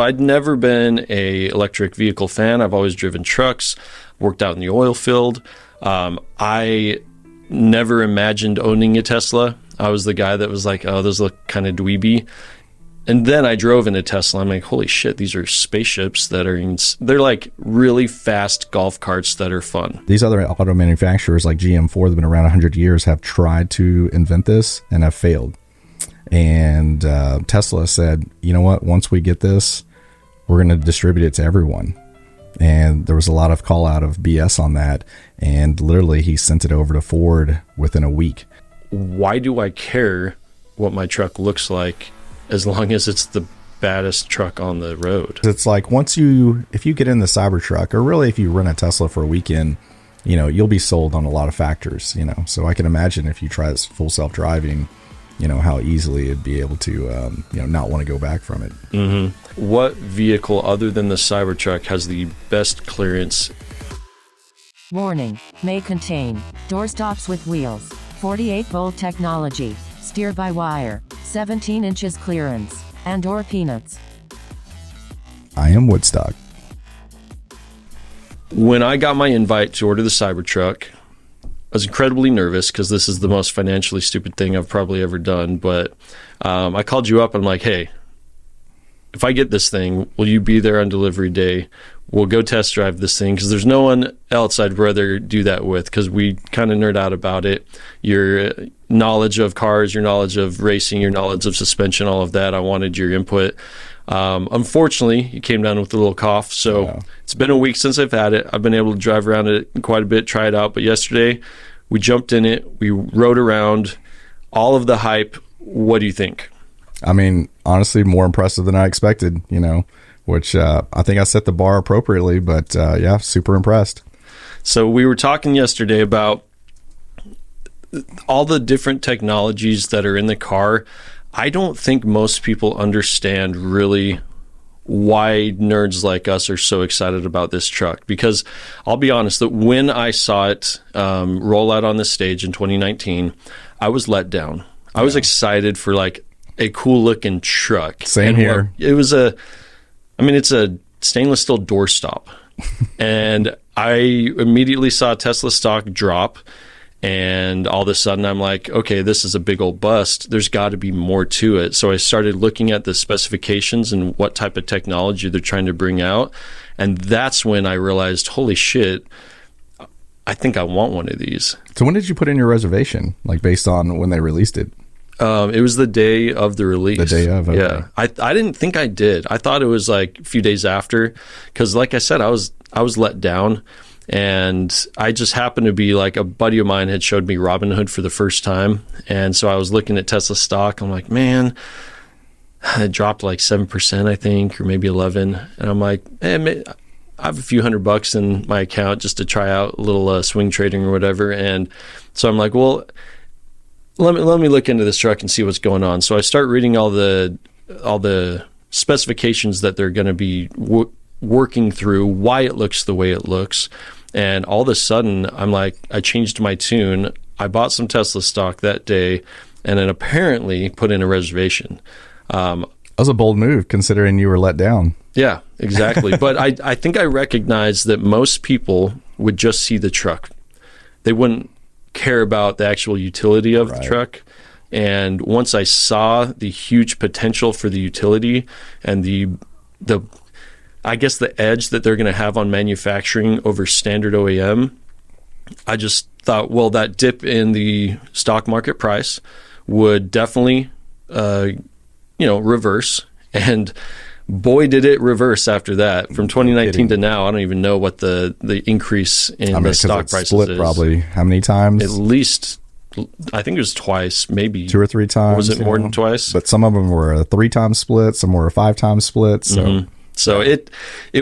I'd never been a electric vehicle fan. I've always driven trucks, worked out in the oil field. I never imagined owning a Tesla. I was the guy that was like, oh, those look kind of dweeby. And then I drove in a Tesla. I'm like, holy shit, these are spaceships that are, they're like really fast golf carts that are fun. These other auto manufacturers like GM, Ford, that have been around 100 years, have tried to invent this and have failed. And Tesla said, you know what, once we get this, we're going to distribute it to everyone. And there was a lot of call out of BS on that. And literally he sent it over to Ford within a week. Why do I care what my truck looks like as long as it's the baddest truck on the road? It's like if you get in the Cybertruck, or really if you rent a Tesla for a weekend, you know, you'll be sold on a lot of factors, you know. So I can imagine if you try this full self-driving, you know, how easily it'd be able to, you know, not want to go back from it. Mm-hmm. What vehicle other than the Cybertruck has the best clearance? Warning, may contain doorstops with wheels, 48-volt technology, steer-by-wire, 17 inches clearance, and/or peanuts. I am Woodstock. When I got my invite to order the Cybertruck, I was incredibly nervous because this is the most financially stupid thing I've probably ever done. But I called you up and I'm like, hey, if I get this thing, will you be there on delivery day? We'll go test drive this thing, because there's no one else I'd rather do that with, because we kind of nerd out about it. Your knowledge of cars, your knowledge of racing, your knowledge of suspension, all of that. I wanted your input. Unfortunately, you came down with a little cough. So It's been a week since I've had it. I've been able to drive around it quite a bit, try it out. But yesterday, we jumped in it. We rode around, all of the hype. What do you think? I mean, honestly, more impressive than I expected, you know, which I think I set the bar appropriately. But yeah, super impressed. So we were talking yesterday about all the different technologies that are in the car. I don't think most people understand really why nerds like us are so excited about this truck, because I'll be honest that when I saw it roll out on the stage in 2019, I was let down. I was excited for like a cool looking truck. Same here. It was it's a stainless steel doorstop. And I immediately saw Tesla stock drop. And all of a sudden I'm like, okay, this is a big old bust. There's got to be more to it. So I started looking at the specifications and what type of technology they're trying to bring out. And that's when I realized, holy shit, I think I want one of these. So when did you put in your reservation? Like based on when they released it? It was the day of the release. The day of, okay. Yeah. I didn't think I did. I thought it was like a few days after, because like I said, I was let down. And I just happened to be like, a buddy of mine had showed me Robinhood for the first time. And so I was looking at Tesla stock. I'm like, man, it dropped like 7%, I think, or maybe 11. And I'm like, I have a few $100 in my account just to try out a little swing trading or whatever. And so I'm like, well, let me look into this truck and see what's going on. So I start reading all the specifications that they're going to be working through, why it looks the way it looks. And all of a sudden, I'm like, I changed my tune. I bought some Tesla stock that day and then apparently put in a reservation. That was a bold move considering you were let down. Yeah, exactly. But I think I recognize that most people would just see the truck. They wouldn't care about the actual utility of the truck. And once I saw the huge potential for the utility and the I guess the edge that they're going to have on manufacturing over standard OEM, I just thought, well, that dip in the stock market price would definitely, reverse. And boy, did it reverse after that. From 2019 to now, I don't even know what the increase in the stock prices split is. Probably how many times? At least, I think it was twice, maybe 2 or 3 times. Was it more than twice? But some of them were a 3-time split, some were a 5-time split. So. Mm-hmm. So it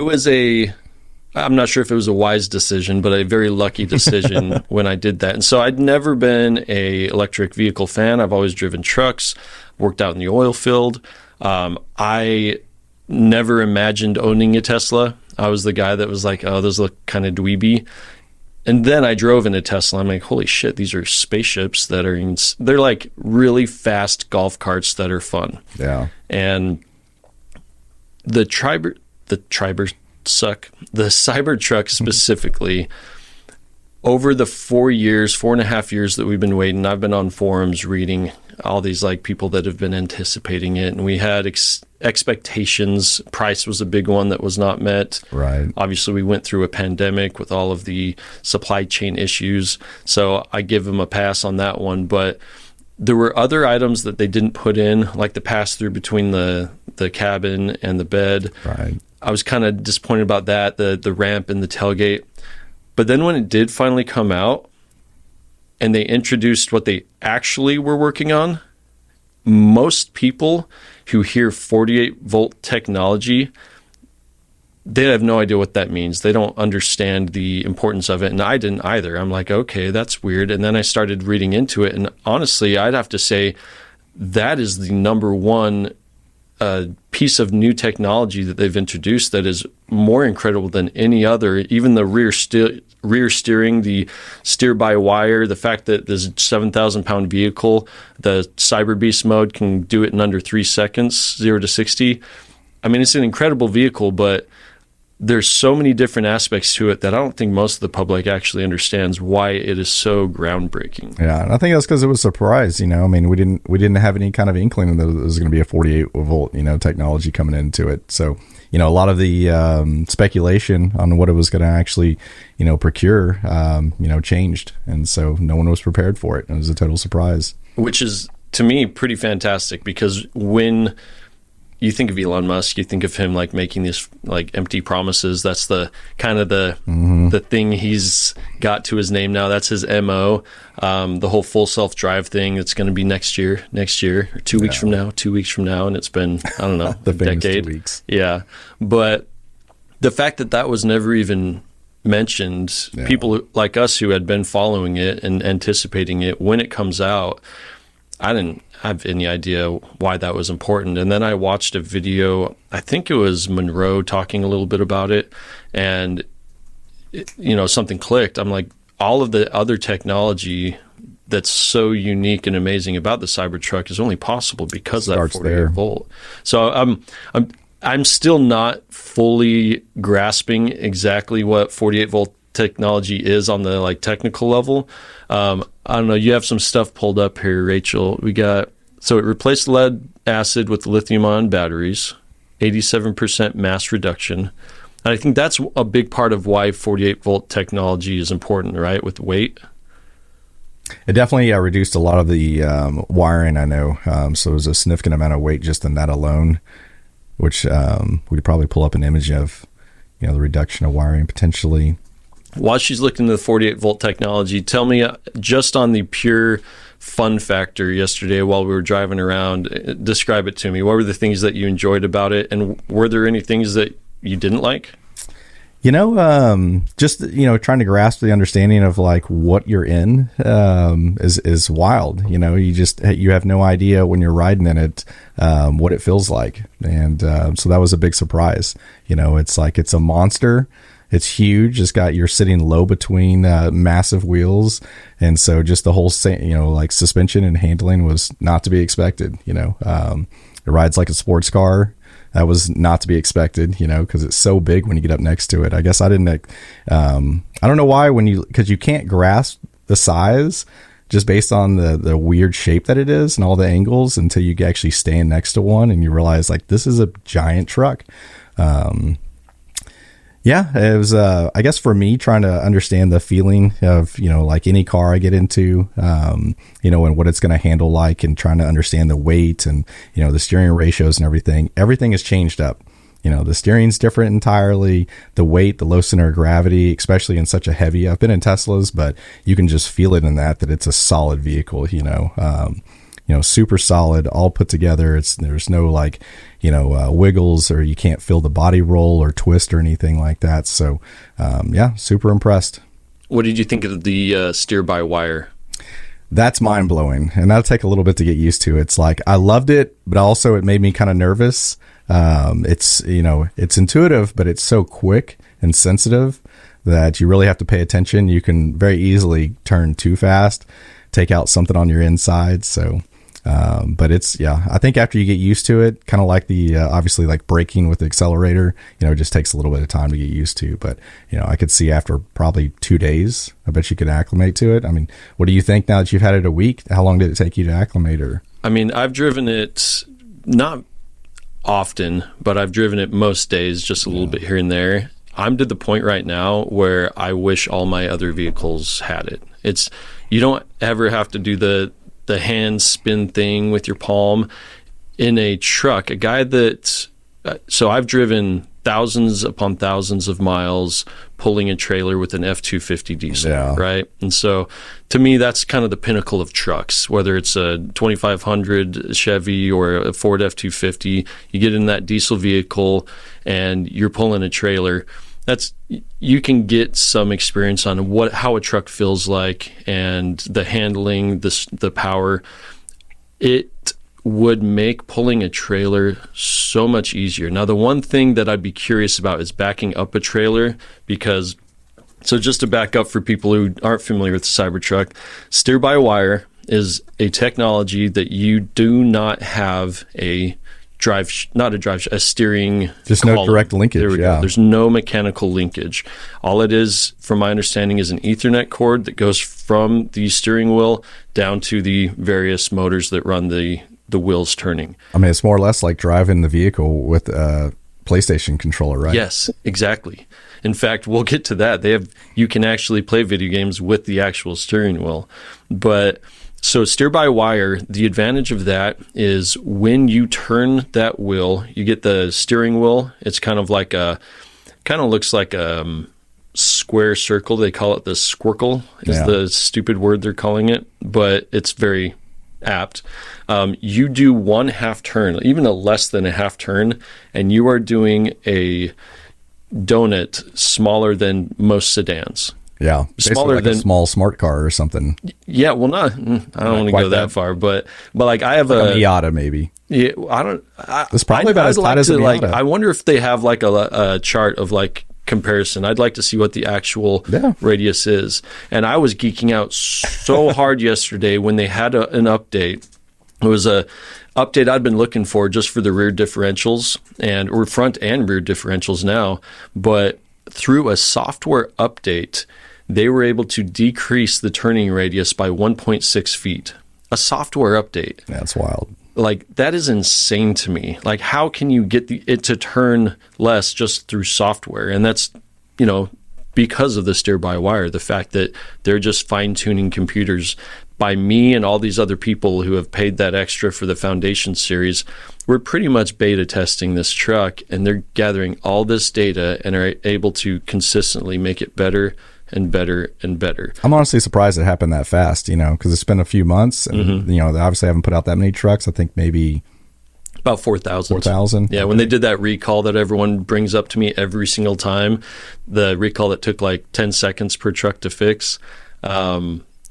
was I'm not sure if it was a wise decision, but a very lucky decision when I did that. And so I'd never been a electric vehicle fan. I've always driven trucks, worked out in the oil field. I never imagined owning a Tesla. I was the guy that was like, oh, those look kind of dweeby. And then I drove in a Tesla. I'm like, holy shit, these are spaceships that are, they're like really fast golf carts that are fun. Yeah. And the Cybertruck specifically, over the 4.5 years that we've been waiting, I've been on forums reading all these like people that have been anticipating it, and we had expectations. Price was a big one that was not met. Right. Obviously, we went through a pandemic with all of the supply chain issues, so I give them a pass on that one. But there were other items that they didn't put in, like the pass-through between the cabin and the bed. Right. I was kind of disappointed about that, the ramp and the tailgate. But then when it did finally come out and they introduced what they actually were working on, most people who hear 48-volt technology, they have no idea what that means. They don't understand the importance of it, and I didn't either. I'm like, okay, that's weird. And then I started reading into it, and honestly, I'd have to say that is the number one piece of new technology that they've introduced that is more incredible than any other. Even the rear steering, the steer-by-wire, the fact that this 7,000-pound vehicle, the Cyber Beast mode can do it in under 3 seconds, 0 to 60. I mean, it's an incredible vehicle, but there's so many different aspects to it that I don't think most of the public actually understands why it is so groundbreaking. Yeah, and I think that's because it was a surprise. I mean, we didn't have any kind of inkling that there was going to be a 48-volt technology coming into it. So a lot of the speculation on what it was going to actually procure changed, and so no one was prepared for it. It was a total surprise, which is to me pretty fantastic, because when you think of Elon Musk, you think of him like making these like empty promises. That's the kind of the thing he's got to his name now. That's his MO. The whole full self-drive thing, it's going to be next year, or 2 weeks from now. And it's been, I don't know, the a decade. 2 weeks. Yeah. But the fact that was never even mentioned, people like us who had been following it and anticipating it when it comes out, I didn't have any idea why that was important. And then I watched a video, I think it was Monroe talking a little bit about it, and something clicked. I'm like, all of the other technology that's so unique and amazing about the Cybertruck is only possible because of that 48 volt. So I'm still not fully grasping exactly what 48 volt technology is on the technical level. I don't know. You have some stuff pulled up here, Rachel. So it replaced lead acid with lithium-ion batteries, 87% mass reduction. And I think that's a big part of why 48-volt technology is important, right, with weight? It definitely reduced a lot of the wiring, I know. So it was a significant amount of weight just in that alone, which we could probably pull up an image of, the reduction of wiring potentially. While she's looking into the 48-volt technology, tell me just on the pure fun factor yesterday while we were driving around, describe it to me. What were the things that you enjoyed about it, and were there any things that you didn't like? Just trying to grasp the understanding of what you're in is wild. You have no idea when you're riding in it what it feels like, and so that was a big surprise. It's a monster. It's huge. You're sitting low between massive wheels, and so just the whole suspension and handling was not to be expected. It rides like a sports car. That was not to be expected, because it's so big when you get up next to it. I guess I didn't. I don't know why because you can't grasp the size just based on the weird shape that it is and all the angles until you actually stand next to one and you realize this is a giant truck. Yeah, it was, I guess for me, trying to understand the feeling of, any car I get into, and what it's going to handle and trying to understand the weight and, the steering ratios and everything. Everything has changed up. The steering's different entirely. The weight, the low center of gravity, especially in such a heavy, I've been in Teslas, but you can just feel it in that it's a solid vehicle, super solid, all put together. There's no wiggles, or you can't feel the body roll or twist or anything like that. So, super impressed. What did you think of the steer-by-wire? That's mind blowing, and that'll take a little bit to get used to. It's I loved it, but also it made me kind of nervous. It's intuitive, but it's so quick and sensitive that you really have to pay attention. You can very easily turn too fast, take out something on your inside. So, But it's, I think after you get used to it, kind of like the, obviously like braking with the accelerator, it just takes a little bit of time to get used to. But, I could see after probably 2 days, I bet you could acclimate to it. I mean, what do you think now that you've had it a week? How long did it take you to acclimate? Or I mean, I've driven it not often, but I've driven it most days, just a little bit here and there. I'm to the point right now where I wish all my other vehicles had it. You don't ever have to do the hand spin thing with your palm in a truck. A guy so I've driven thousands upon thousands of miles pulling a trailer with an F-250 diesel, right? And so to me, that's kind of the pinnacle of trucks, whether it's a 2500 Chevy or a Ford F-250. You get in that diesel vehicle and you're pulling a trailer. You can get some experience on how a truck feels like and the handling, the power. It would make pulling a trailer so much easier. Now, the one thing that I'd be curious about is backing up a trailer, because, so just to back up for people who aren't familiar with the Cybertruck, steer-by-wire is a technology that you do not have a steering just column. No direct linkage. There we go. There's no mechanical linkage. All it is, from my understanding, is an Ethernet cord that goes from the steering wheel down to the various motors that run the wheels turning. I mean, it's more or less like driving the vehicle with a PlayStation controller, right? Yes, exactly. In fact, we'll get to that. You can actually play video games with the actual steering wheel. But so steer-by-wire, the advantage of that is when you turn that wheel, you get the steering wheel. It's kind of looks like a square circle. They call it the squircle is the stupid word they're calling it, but it's very apt. You do one half turn, even a less than a half turn, and you are doing a donut smaller than most sedans. Yeah, smaller like than a small smart car or something. Yeah, well, I don't want to go that far, but like I have like a Miata, maybe. Yeah, it's probably about as tight as a Miata. I wonder if they have like a chart of like comparison. I'd like to see what the actual radius is. And I was geeking out so hard yesterday when they had an update. It was a update I'd been looking for just for the rear differentials or front and rear differentials now, but through a software update, they were able to decrease the turning radius by 1.6 feet. A software update. That's wild. Like, that is insane to me. Like, how can you get it to turn less just through software? And that's, because of the steer-by-wire, the fact that they're just fine-tuning computers by me and all these other people who have paid that extra for the Foundation series. We're pretty much beta testing this truck, and they're gathering all this data and are able to consistently make it better and better and better. I'm honestly surprised it happened that fast, because it's been a few months, and they obviously haven't put out that many trucks. I think maybe about 4,000. 4,000. Yeah, when they did that recall that everyone brings up to me every single time, the recall that took like 10 seconds per truck to fix,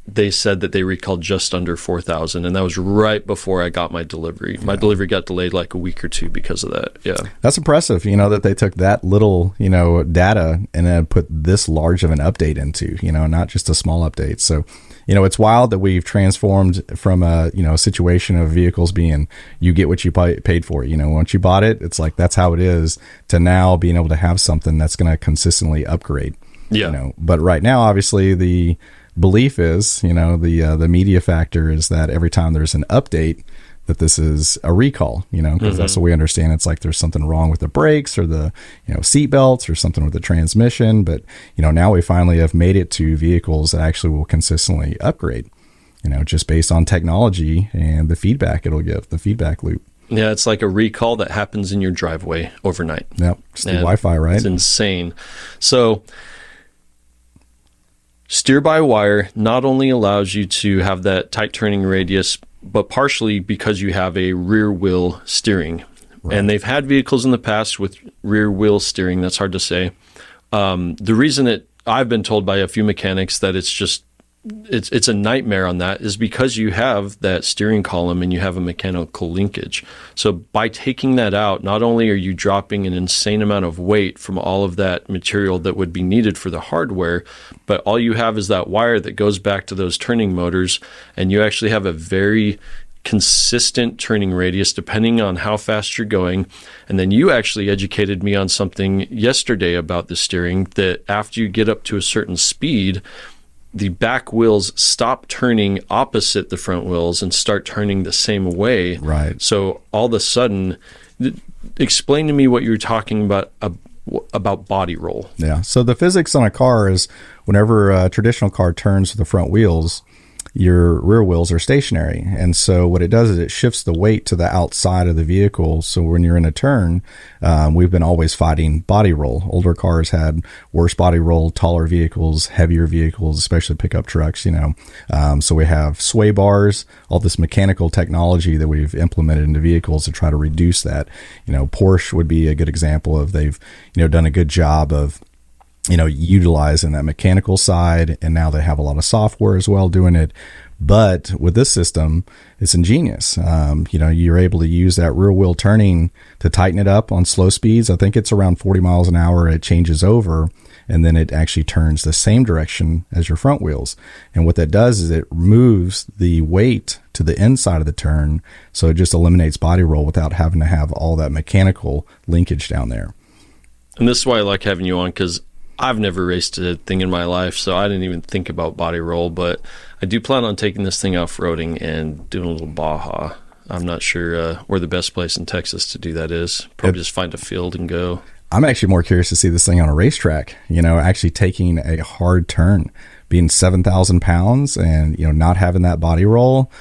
they said that they recalled just under 4,000, and that was right before I got my delivery. My delivery got delayed like a week or two because of that. Yeah, that's impressive. That they took that little, data and then put this large of an update into, not just a small update. So, it's wild that we've transformed from a situation of vehicles being you get what you paid for. Once you bought it, it's like that's how it is, to now being able to have something that's going to consistently upgrade. Yeah. But right now, obviously, the belief is, the media factor is that every time there's an update, that this is a recall, because that's what we understand. It's like there's something wrong with the brakes or the, seat belts or something with the transmission. But, now we finally have made it to vehicles that actually will consistently upgrade, just based on technology and the feedback it'll give, the feedback loop. Yeah, it's like a recall that happens in your driveway overnight. Yep, it's the Wi-Fi, right? It's insane. So steer-by-wire not only allows you to have that tight turning radius, but partially because you have a rear wheel steering. Right. And they've had vehicles in the past with rear wheel steering. That's hard to say. The reason I've been told by a few mechanics that it's a nightmare on that is because you have that steering column and you have a mechanical linkage. So by taking that out, not only are you dropping an insane amount of weight from all of that material that would be needed for the hardware, but all you have is that wire that goes back to those turning motors, and you actually have a very consistent turning radius depending on how fast you're going. And then you actually educated me on something yesterday about the steering, that after you get up to a certain speed, the back wheels stop turning opposite the front wheels and start turning the same way. Right. So all of a sudden, explain to me what you're talking about body roll. Yeah. So the physics on a car is whenever a traditional car turns with the front wheels, your rear wheels are stationary. And so what it does is it shifts the weight to the outside of the vehicle. So when you're in a turn, we've been always fighting body roll. Older cars had worse body roll, taller vehicles, heavier vehicles, especially pickup trucks, So we have sway bars, all this mechanical technology that we've implemented into vehicles to try to reduce that. Porsche would be a good example of they've, done a good job of utilizing that mechanical side, and now they have a lot of software as well doing it. But with this system, it's ingenious. You're able to use that rear wheel turning to tighten it up on slow speeds. I think it's around 40 miles an hour. It changes over, and then it actually turns the same direction as your front wheels. And what that does is it moves the weight to the inside of the turn. So it just eliminates body roll without having to have all that mechanical linkage down there. And this is why I like having you on, because I've never raced a thing in my life, so I didn't even think about body roll, but I do plan on taking this thing off-roading and doing a little Baja. I'm not sure where the best place in Texas to do that is. Probably just find a field and go. I'm actually more curious to see this thing on a racetrack, actually taking a hard turn, being 7,000 pounds and, not having that body roll.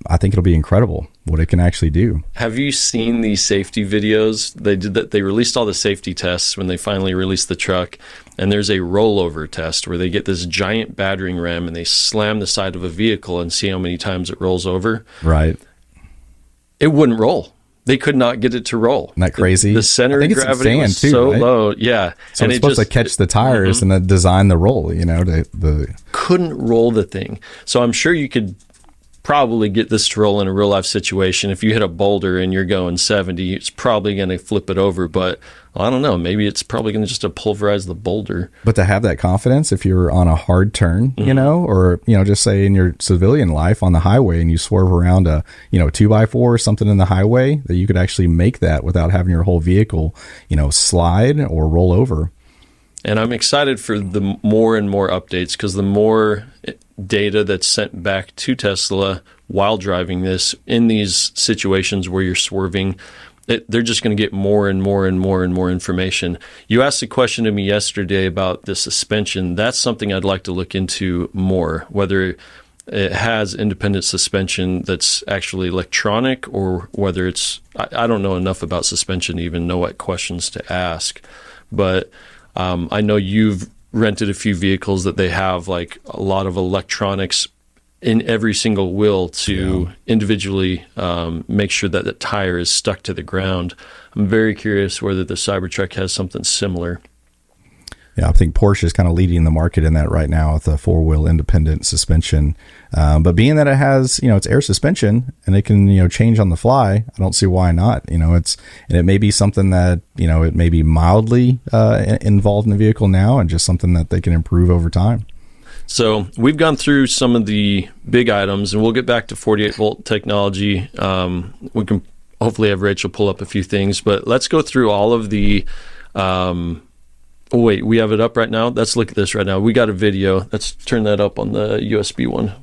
I think it'll be incredible what it can actually do. Have you seen the safety videos? They did that. They released all the safety tests when they finally released the truck. And there's a rollover test where they get this giant battering ram and they slam the side of a vehicle and see how many times it rolls over. Right. It wouldn't roll. They could not get it to roll. Isn't that crazy? The center of gravity was too, so right? low. Yeah. So it's supposed to catch the tires and then design the roll, couldn't roll the thing. So I'm sure you could probably get this to roll in a real life situation. If you hit a boulder and you're going 70, it's probably going to flip it over. But I don't know. Maybe it's probably going to just pulverize the boulder. But to have that confidence, if you're on a hard turn, or just say in your civilian life on the highway and you swerve around a 2x4 or something in the highway, that you could actually make that without having your whole vehicle slide or roll over. And I'm excited for the more and more updates, because the more data that's sent back to Tesla while driving this in these situations where you're swerving, they're just going to get more and more and more and more information. You asked a question to me yesterday about the suspension. That's something I'd like to look into more, whether it has independent suspension that's actually electronic, or whether it's, I don't know enough about suspension to even know what questions to ask. But I know you've rented a few vehicles that they have like a lot of electronics in every single wheel to individually make sure that the tire is stuck to the ground. I'm very curious whether the Cybertruck has something similar. Yeah, I think Porsche is kind of leading the market in that right now with the four-wheel independent suspension. But being that it has, it's air suspension and it can, change on the fly, I don't see why not. And it may be something that, it may be mildly involved in the vehicle now, and just something that they can improve over time. So we've gone through some of the big items, and we'll get back to 48-volt technology. We can hopefully have Rachel pull up a few things, but let's go through all of the oh, wait, we have it up right now? Let's look at this right now. We got a video. Let's turn that up on the USB one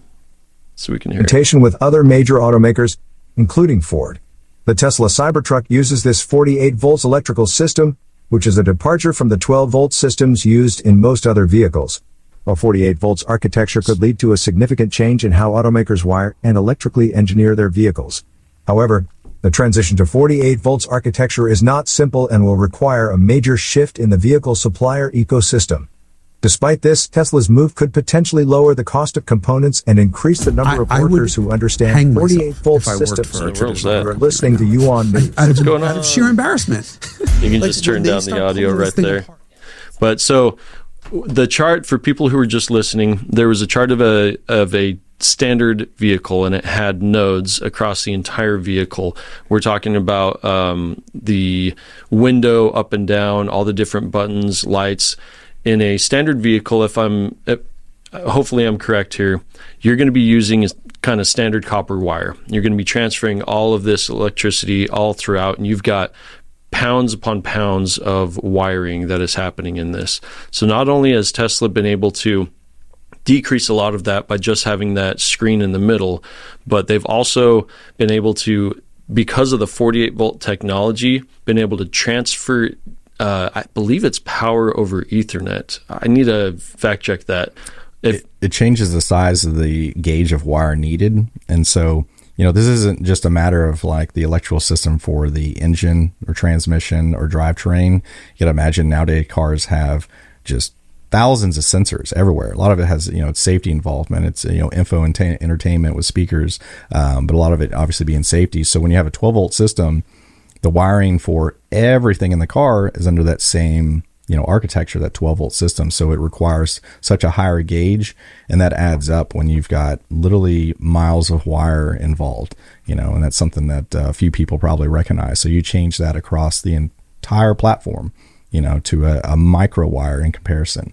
so we can hear it. With other major automakers, including Ford. The Tesla Cybertruck uses this 48 volts electrical system, which is a departure from the 12 volt systems used in most other vehicles. While 48 volts architecture could lead to a significant change in how automakers wire and electrically engineer their vehicles. However, the transition to 48 volts architecture is not simple and will require a major shift in the vehicle supplier ecosystem. Despite this, Tesla's move could potentially lower the cost of components and increase the number of workers who understand 48 volt systems. We're listening to you on news. What's going on? Out of sheer embarrassment. You can just turn down the audio right there. But so the chart, for people who are just listening, there was a chart of a standard vehicle, and it had nodes across the entire vehicle. We're talking about the window up and down, all the different buttons, lights. In a standard vehicle, if I'm hopefully I'm correct here, you're going to be using a kind of standard copper wire. You're going to be transferring all of this electricity all throughout, and you've got pounds upon pounds of wiring that is happening in this. So not only has Tesla been able to decrease a lot of that by just having that screen in the middle, but they've also been able to, because of the 48 volt technology, been able to transfer, I believe it's power over Ethernet. I need to fact check that. It changes the size of the gauge of wire needed. And so, this isn't just a matter of like the electrical system for the engine or transmission or drivetrain. You got to imagine nowadays cars have just thousands of sensors everywhere. A lot of it has, it's safety involvement. It's, info and entertainment with speakers. But a lot of it obviously being safety. So when you have a 12 volt system, the wiring for everything in the car is under that same, architecture, that 12 volt system. So it requires such a higher gauge, and that adds up when you've got literally miles of wire involved, and that's something that few people probably recognize. So you change that across the entire platform, to a micro wire in comparison.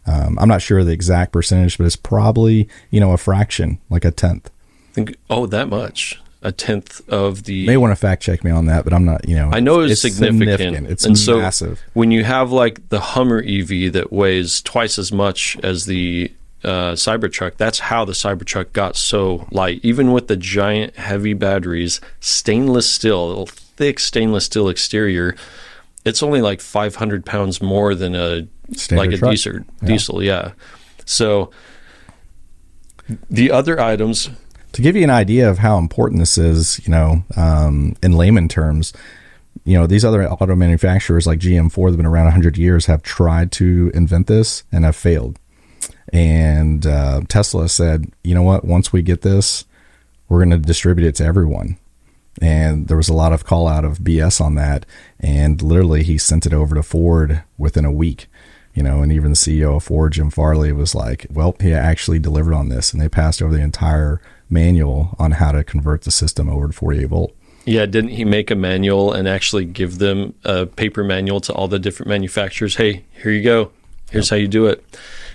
I'm not sure the exact percentage, but it's probably, a fraction, like a tenth. That much. A tenth of the... You may want to fact check me on that, but I'm not, I know it's significant. It's massive. So when you have like the Hummer EV that weighs twice as much as the Cybertruck, that's how the Cybertruck got so light. Even with the giant heavy batteries, stainless steel, thick stainless steel exterior, it's only like 500 pounds more than a diesel. Yeah. So the other items... To give you an idea of how important this is, in layman terms, these other auto manufacturers like GM, Ford, that have been around 100 years, have tried to invent this and have failed. And Tesla said, once we get this, we're going to distribute it to everyone. And there was a lot of call out of BS on that. And literally he sent it over to Ford within a week. And even the CEO of Ford, Jim Farley, was like, well, he actually delivered on this. And they passed over the entire manual on how to convert the system over to 48 volt. Yeah, didn't he make a manual and actually give them a paper manual to all the different manufacturers? Hey, here you go. Here's how you do it.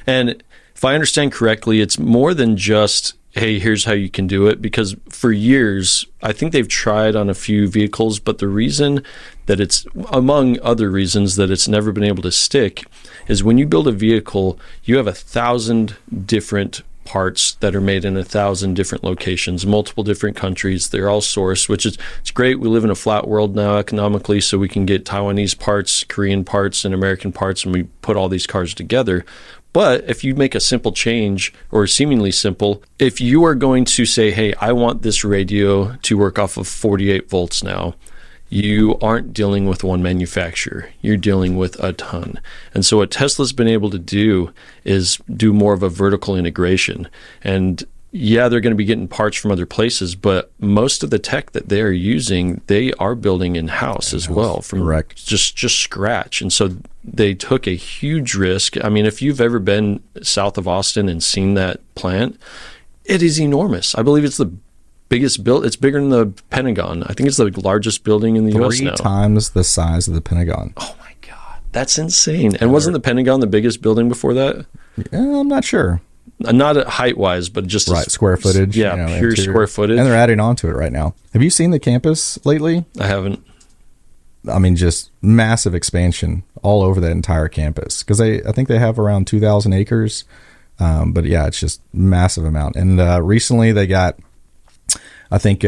And if I understand correctly, it's more than just, hey, here's how you can do it, because for years, I think they've tried on a few vehicles, but the reason that it's, among other reasons, that it's never been able to stick is when you build a vehicle, you have 1,000 different parts that are made in 1,000 different locations, multiple different countries. They're all sourced, which is, it's great. We live in a flat world now economically, so we can get Taiwanese parts, Korean parts, and American parts, and we put all these cars together. But if you make a simple change, or seemingly simple, if you are going to say, hey, I want this radio to work off of 48 volts now, you aren't dealing with one manufacturer. You're dealing with a ton. And so what Tesla's been able to do is do more of a vertical integration. And yeah, they're going to be getting parts from other places, but most of the tech that they are using, they are building in-house as well, from Correct. just scratch. And so they took a huge risk. I mean, if you've ever been south of Austin and seen that plant, it is enormous. I believe it's the biggest build. It's bigger than the Pentagon. I think it's the largest building in the U.S. now. 3 times the size of the Pentagon. Oh my God, that's insane. And wasn't the Pentagon the biggest building before that? Yeah, I'm not sure. Not at height-wise, but just square footage. Yeah, pure interior. Square footage. And they're adding on to it right now. Have you seen the campus lately? I haven't. I mean, just massive expansion all over that entire campus, because I think they have around 2,000 acres. But yeah, it's just massive amount. And recently they got, I think,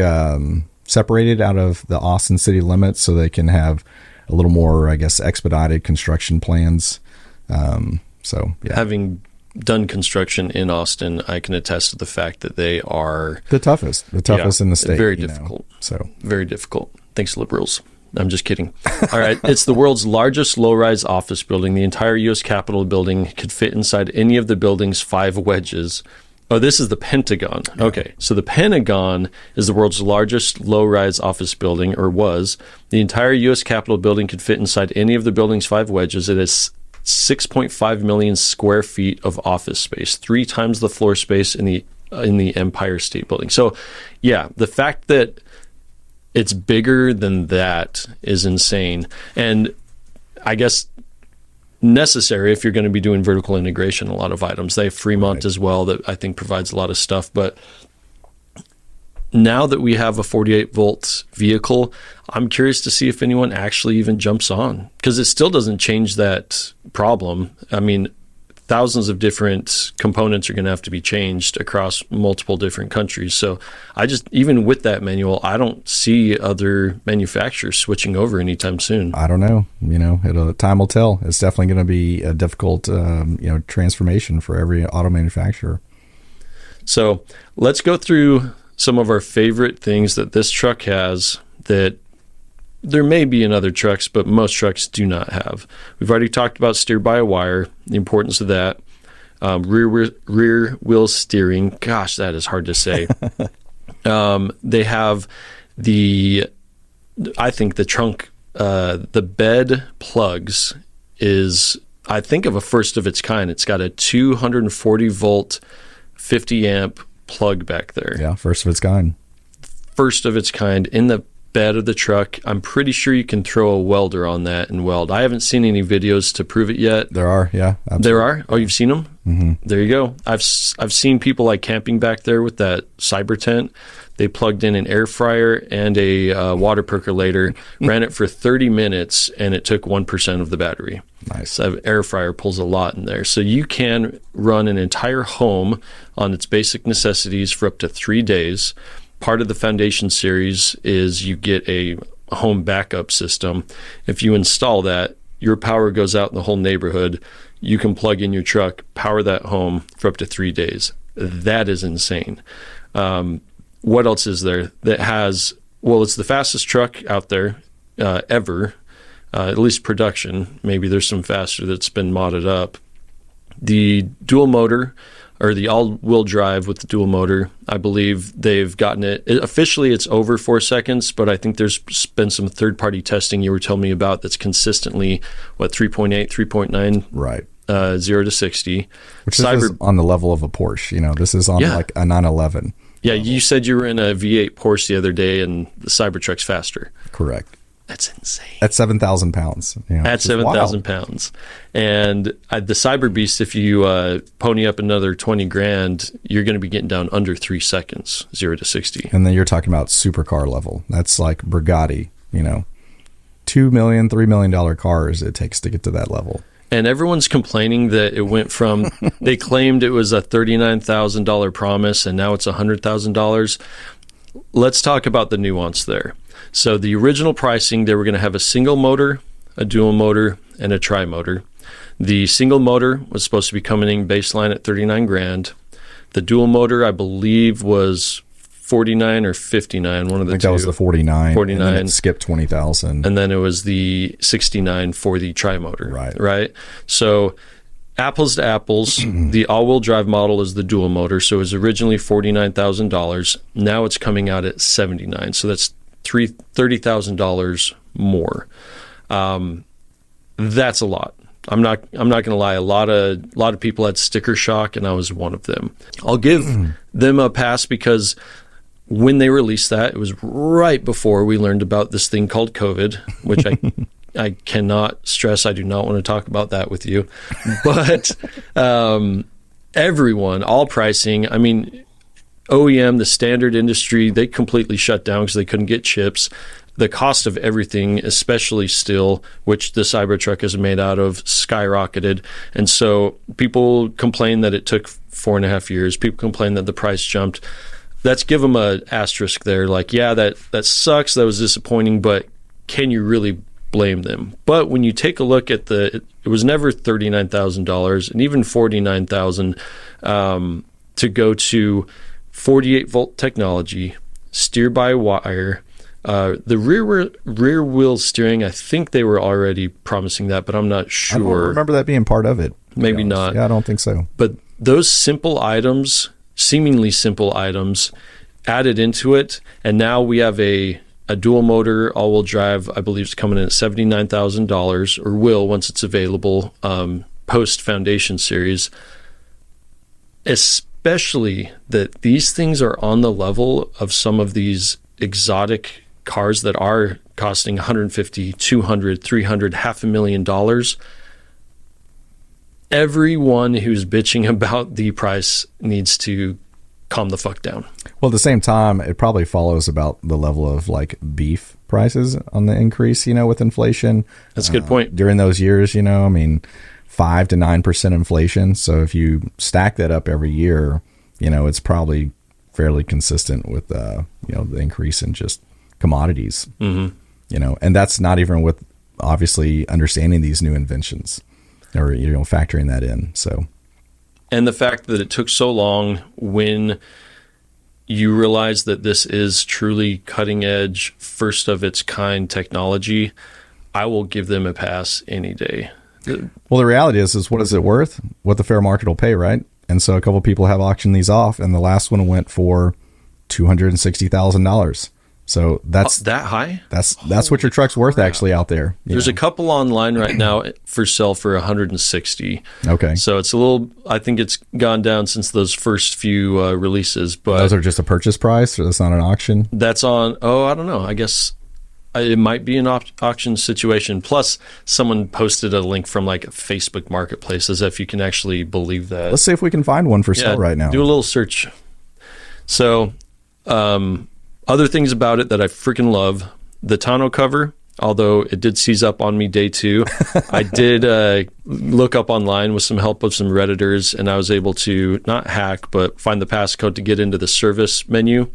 separated out of the Austin city limits so they can have a little more, I guess, expedited construction plans. So yeah. Having done construction in Austin, I can attest to the fact that they are the toughest in the state. Very difficult. So very difficult. Thanks, liberals. I'm just kidding. All right. It's the world's largest low-rise office building. The entire U.S. Capitol building could fit inside any of the building's 5 wedges. Oh, this is the Pentagon. Yeah. Okay. So the Pentagon is the world's largest low-rise office building, or was. The entire U.S. Capitol building could fit inside any of the building's 5 wedges. It is 6.5 million square feet of office space, 3 times the floor space in the Empire State Building. So, yeah, the fact that it's bigger than that is insane. And I guess necessary if you're going to be doing vertical integration. A lot of items. They have Fremont as well that I think provides a lot of stuff. But now that we have a 48 volt vehicle, I'm curious to see if anyone actually even jumps on, because it still doesn't change that problem. I mean, thousands of different components are going to have to be changed across multiple different countries. So even with that manual, I don't see other manufacturers switching over anytime soon. I don't know. Time will tell. It's definitely going to be a difficult, transformation for every auto manufacturer. So let's go through some of our favorite things that this truck has that there may be in other trucks, but most trucks do not have. We've already talked about steer-by-wire, the importance of that. Rear wheel steering. Gosh, that is hard to say. They have I think the trunk, the bed plugs is, I think, of a first of its kind. It's got a 240 volt, 50 amp plug back there. Yeah, first of its kind. First of its kind in the bed of the truck. I'm pretty sure you can throw a welder on that and weld. I haven't seen any videos to prove it yet. There are, yeah. Absolutely. There are? Oh, you've seen them? Mm-hmm. There you go. I've seen people like camping back there with that cyber tent. They plugged in an air fryer and a water percolator, ran it for 30 minutes, and it took 1% of the battery. Nice. So an air fryer pulls a lot in there. So you can run an entire home on its basic necessities for up to 3 days. Part of the Foundation series is you get a home backup system. If you install that, your power goes out in the whole neighborhood. You can plug in your truck, power that home for up to 3 days. That is insane. What else is there that has, well, it's the fastest truck out there ever, at least production. Maybe there's some faster that's been modded up. The dual motor, or the all-wheel drive with the dual motor, I believe they've gotten it. Officially, it's over 4 seconds, but I think there's been some third-party testing you were telling me about that's consistently, 3.8, 3.9? Right. 0 to 60. Which is on the level of a Porsche. This is on like a 911. Yeah, you said you were in a V8 Porsche the other day, and the Cybertruck's faster. Correct. That's insane. At 7,000 pounds. At 7,000 pounds. And the Cyber Beast, if you pony up another 20 grand, you're going to be getting down under 3 seconds, 0 to 60. And then you're talking about supercar level. That's like Bugatti, $2 million, $3 million cars it takes to get to that level. And everyone's complaining that it went from, they claimed it was a $39,000 promise, and now it's $100,000. Let's talk about the nuance there. So the original pricing, they were going to have a single motor, a dual motor, and a tri-motor. The single motor was supposed to be coming in baseline at 39 grand. The dual motor, I believe, was 49 or 59, one of the two. I think that was the 49. 49. And then it skipped 20,000. And then it was the 69 for the tri-motor. Right? So apples to apples, the all-wheel drive model is the dual motor. So it was originally $49,000. Now it's coming out at $79,000. So that's $30,000 more. That's a lot. I'm not going to lie. A lot of people had sticker shock, and I was one of them. I'll give them a pass because when they released that, it was right before we learned about this thing called COVID, which I cannot stress. I do not want to talk about that with you. But everyone, all pricing, I mean, OEM, the standard industry, they completely shut down because they couldn't get chips. The cost of everything, especially steel, which the Cybertruck is made out of, skyrocketed. And so people complain that it took 4.5 years. People complain that the price jumped. Let's give them an asterisk there. Like, yeah, that sucks. That was disappointing, but can you really blame them? But when you take a look at it was never $39,000 and even $49,000 to go to 48 volt technology, steer by wire. The rear wheel steering, I think they were already promising that, but I'm not sure. I don't remember that being part of it. Maybe not. Yeah, I don't think so. But those simple items, seemingly simple items, added into it, and now we have a dual motor all-wheel drive. I believe is coming in at $79,000, or will once it's available post Foundation series. Especially that these things are on the level of some of these exotic cars that are costing $150,000, $200,000, $300,000, $500,000. everyone who's bitching about the price needs to calm the fuck down. Well, at the same time, it probably follows about the level of like beef prices on the increase, with inflation. That's a good point. During those years, I mean, 5 to 9% inflation. So if you stack that up every year, it's probably fairly consistent with, the increase in just commodities, and that's not even with obviously understanding these new inventions or, factoring that in. So, and the fact that it took so long when you realize that this is truly cutting edge, first of its kind technology, I will give them a pass any day. Well, the reality is what is it worth? What the fair market will pay, right? And so a couple of people have auctioned these off, and the last one went for $260,000. So that's that high. That's what your truck's worth actually out there. There's a couple online right now for sale for 160. Okay. So it's a little. I think it's gone down since those first few releases. But those are just a purchase price, or that's not an auction. That's on. Oh, I don't know. I guess it might be an auction situation. Plus, someone posted a link from like Facebook Marketplace, as if you can actually believe that. Let's see if we can find one for sale right now. Do a little search. So. Other things about it that I freaking love, the tonneau cover, although it did seize up on me day 2, I did look up online with some help of some Redditors, and I was able to not hack, but find the passcode to get into the service menu,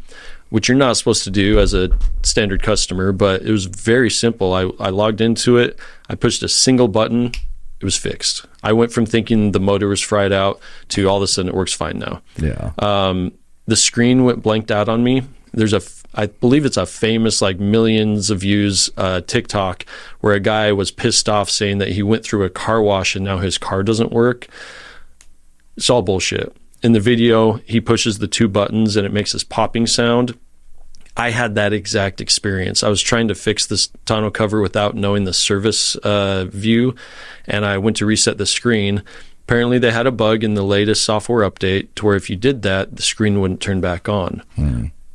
which you're not supposed to do as a standard customer, but it was very simple. I logged into it, I pushed a single button, it was fixed. I went from thinking the motor was fried out to all of a sudden it works fine now. Yeah. The screen went blanked out on me. I believe it's a famous, like, millions of views TikTok where a guy was pissed off saying that he went through a car wash and now his car doesn't work. It's all bullshit. In the video, he pushes the 2 buttons and it makes this popping sound. I had that exact experience. I was trying to fix this tonneau cover without knowing the service view, and I went to reset the screen. Apparently, they had a bug in the latest software update to where if you did that, the screen wouldn't turn back on.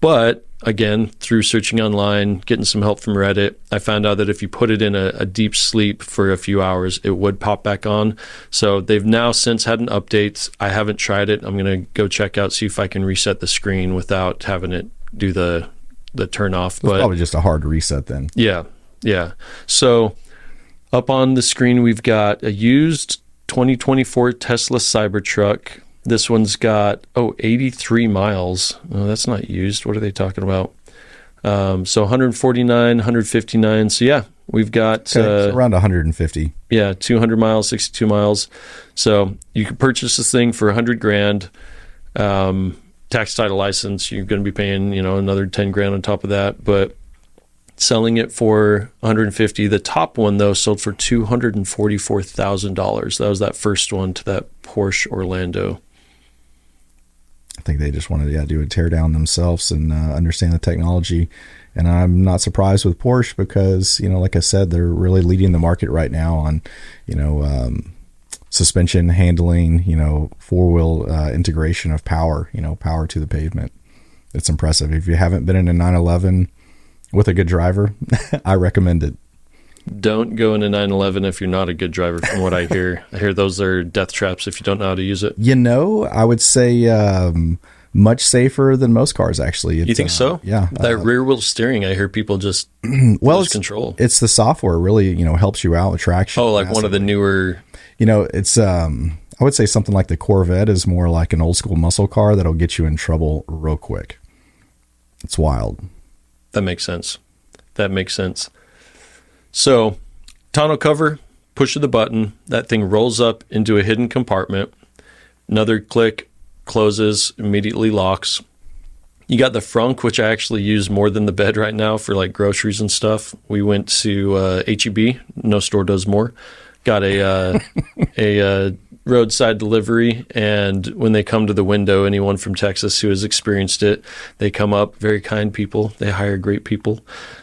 But again, through searching online, getting some help from Reddit, I found out that if you put it in a deep sleep for a few hours, it would pop back on. So they've now since had an update. I haven't tried it. I'm going to go check out, see if I can reset the screen without having it do the turn off. It's probably just a hard reset then. Yeah. So up on the screen, we've got a used 2024 Tesla Cybertruck. This one's got 83 miles. Oh, that's not used. What are they talking about? So 149, 159. So yeah, we've got so around 150. Yeah, 200 miles, 62 miles. So you could purchase this thing for $100,000. Tax, title, license, you're going to be paying, another 10 grand on top of that. But selling it for 150. The top one though sold for $244,000. That was that first one to that Porsche Orlando. I think they just wanted to do a tear down themselves and understand the technology. And I'm not surprised with Porsche because, like I said, they're really leading the market right now on, suspension handling, 4-wheel integration of power, power to the pavement. It's impressive. If you haven't been in a 911 with a good driver, I recommend it. Don't go in a 911 if you're not a good driver, from what I hear. I hear those are death traps if you don't know how to use it. I would say much safer than most cars, actually. You think so? Yeah. That rear wheel steering, I hear people just lose control. It's the software really, helps you out with traction. Oh, like massively. One of the newer... it's... I would say something like the Corvette is more like an old school muscle car that'll get you in trouble real quick. It's wild. That makes sense. So, tonneau cover, push of the button, that thing rolls up into a hidden compartment. Another click, closes, immediately locks. You got the frunk, which I actually use more than the bed right now for like groceries and stuff. We went to IaW, no store does more. Got a roadside delivery, and when they come to the window, anyone from Texas who has experienced it, they come up, very kind people. They hire great people,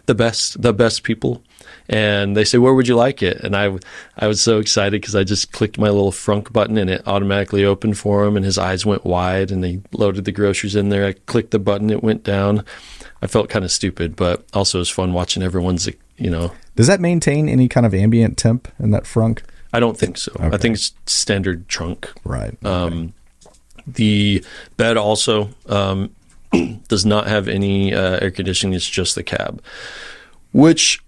the best people. And they say, where would you like it? And I was so excited because I just clicked my little frunk button and it automatically opened for him, and his eyes went wide and they loaded the groceries in there. I clicked the button, it went down. I felt kind of stupid, but also it was fun watching everyone's, Does that maintain any kind of ambient temp in that frunk? I don't think so. Okay. I think it's standard trunk. Right. Okay. The bed also does not have any air conditioning. It's just the cab, which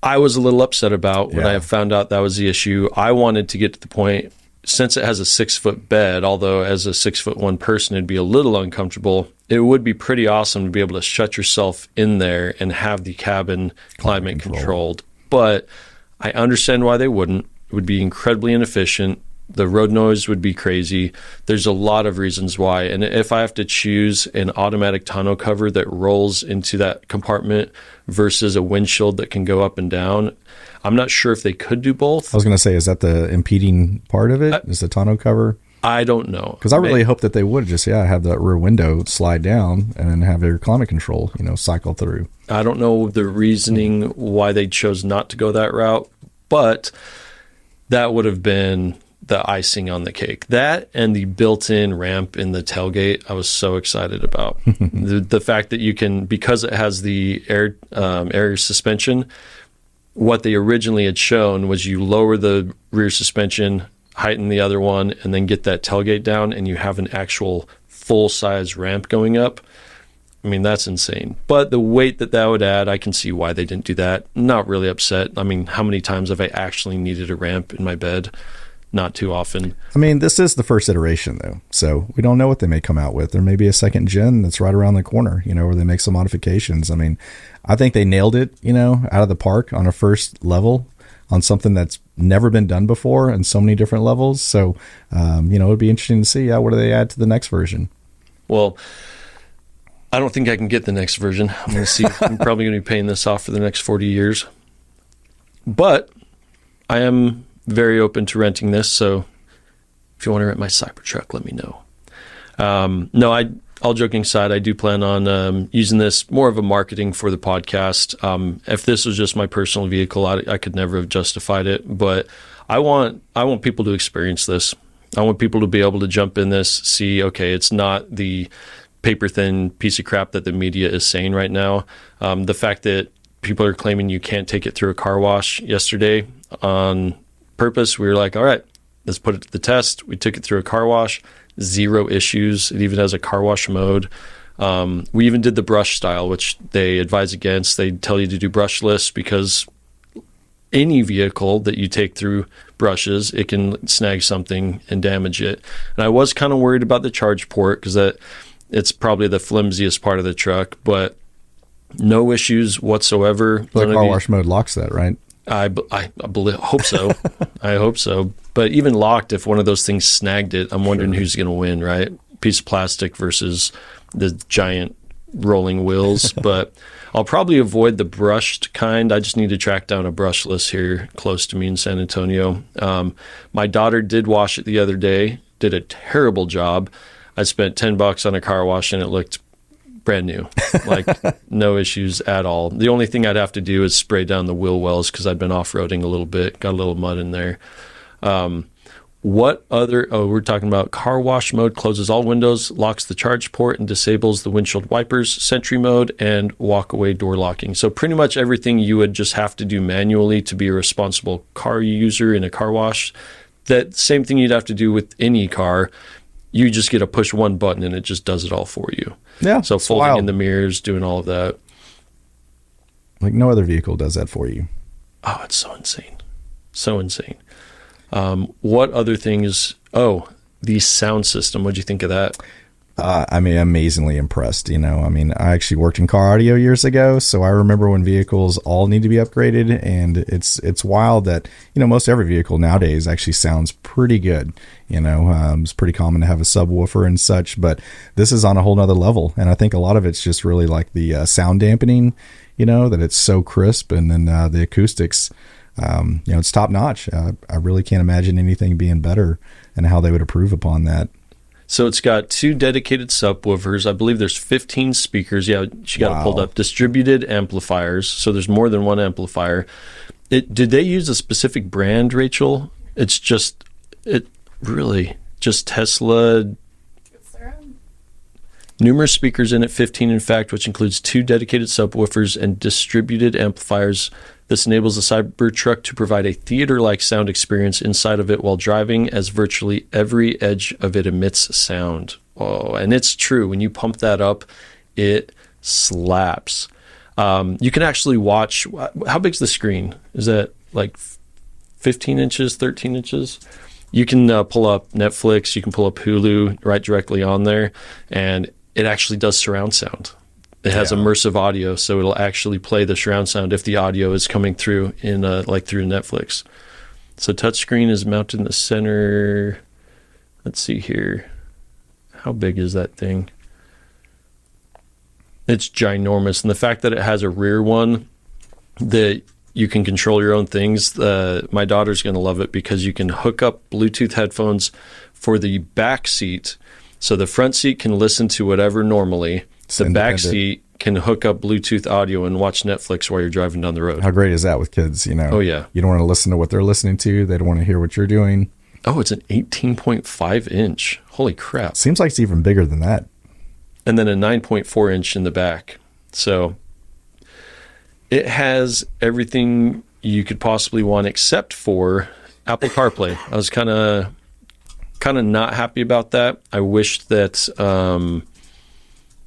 I was a little upset about when I found out that was the issue. I wanted to get to the point, since it has a 6-foot bed, although as a 6'1" person, it'd be a little uncomfortable. It would be pretty awesome to be able to shut yourself in there and have the cabin climate controlled. But I understand why they wouldn't. It would be incredibly inefficient. The road noise would be crazy. There's a lot of reasons why. And if I have to choose an automatic tonneau cover that rolls into that compartment versus a windshield that can go up and down, I'm not sure if they could do both. I was going to say, is that the impeding part of it? Is the tonneau cover? I don't know. Because I really hope that they would just, have that rear window slide down and then have their climate control, cycle through. I don't know the reasoning why they chose not to go that route, but that would have been the icing on the cake. That and the built-in ramp in the tailgate, I was so excited about. the fact that you can, because it has the air suspension, what they originally had shown was you lower the rear suspension, heighten the other one, and then get that tailgate down, and you have an actual full-size ramp going up. I mean, that's insane. But the weight that would add, I can see why they didn't do that. Not really upset. I mean, how many times have I actually needed a ramp in my bed? Not too often. I mean, this is the first iteration, though, so we don't know what they may come out with. There may be a second gen that's right around the corner, where they make some modifications. I mean, I think they nailed it, out of the park on a first level on something that's never been done before in so many different levels. So, it'd be interesting to see, what do they add to the next version? Well, I don't think I can get the next version. I'm going to see. I'm probably going to be paying this off for the next 40 years. But I am very open to renting this, so if you want to rent my Cybertruck, let me know. No, all joking aside, I do plan on using this more of a marketing for the podcast. If this was just my personal vehicle, I could never have justified it, but I want people to experience this. I want people to be able to jump in this, see, okay, it's not the paper-thin piece of crap that the media is saying right now. The fact that people are claiming you can't take it through a car wash yesterday on purpose, we were like, all right, let's put it to the test. We took it through a car wash, 0 issues. It even has a car wash mode. We even did the brush style, which they advise against. They tell you to do brushless because any vehicle that you take through brushes, it can snag something and damage it. And I was kind of worried about the charge port because it's probably the flimsiest part of the truck, but no issues whatsoever. The car wash mode locks that, right? I hope so. I hope so. But even locked, if one of those things snagged it, I'm wondering who's going to win, right? Piece of plastic versus the giant rolling wheels. But I'll probably avoid the brushed kind. I just need to track down a brushless here close to me in San Antonio. My daughter did wash it the other day, did a terrible job. I spent $10 on a car wash and it looked brand new, like no issues at all. The only thing I'd have to do is spray down the wheel wells because I've been off-roading a little bit, got a little mud in there. What other, we're talking about car wash mode, closes all windows, locks the charge port, and disables the windshield wipers, sentry mode, and walk-away door locking. So pretty much everything you would just have to do manually to be a responsible car user in a car wash, that same thing you'd have to do with any car. You just get to push one button and it just does it all for you. Yeah. So folding in the mirrors, doing all of that. Like no other vehicle does that for you. Oh, it's so insane. So insane. What other things? Oh, the sound system. What'd you think of that? Amazingly impressed. I actually worked in car audio years ago, so I remember when vehicles all need to be upgraded, and it's wild that, most every vehicle nowadays actually sounds pretty good. It's pretty common to have a subwoofer and such, but this is on a whole nother level. And I think a lot of it's just really like the sound dampening, that it's so crisp, and then the acoustics, it's top notch. I really can't imagine anything being better and how they would improve upon that. So it's got 2 dedicated subwoofers. I believe there's 15 speakers. Yeah, she got it pulled up. Distributed amplifiers. So there's more than one amplifier. Did they use a specific brand, Rachel? It's just Tesla. Numerous speakers in it, 15 in fact, which includes 2 dedicated subwoofers and distributed amplifiers. This enables the Cybertruck to provide a theater-like sound experience inside of it while driving, as virtually every edge of it emits sound. Oh, and it's true. When you pump that up, it slaps. You can actually watch. How big's the screen? Is that like 15 inches, 13 inches? You can pull up Netflix. You can pull up Hulu right directly on there, and it actually does surround sound. It has immersive audio, so it'll actually play the surround sound if the audio is coming through in like through Netflix. So touchscreen is mounted in the center. Let's see here. How big is that thing? It's ginormous. And the fact that it has a rear one that you can control your own things, my daughter's going to love it because you can hook up Bluetooth headphones for the back seat. So the front seat can listen to whatever normally. The back seat can hook up Bluetooth audio and watch Netflix while you're driving down the road. How great is that with kids, you know? Oh, yeah. You don't want to listen to what they're listening to. They don't want to hear what you're doing. Oh, it's an 18.5 inch. Holy crap. Seems like it's even bigger than that. And then a 9.4 inch in the back. So it has everything you could possibly want except for Apple CarPlay. I was kind of not happy about that. I wish that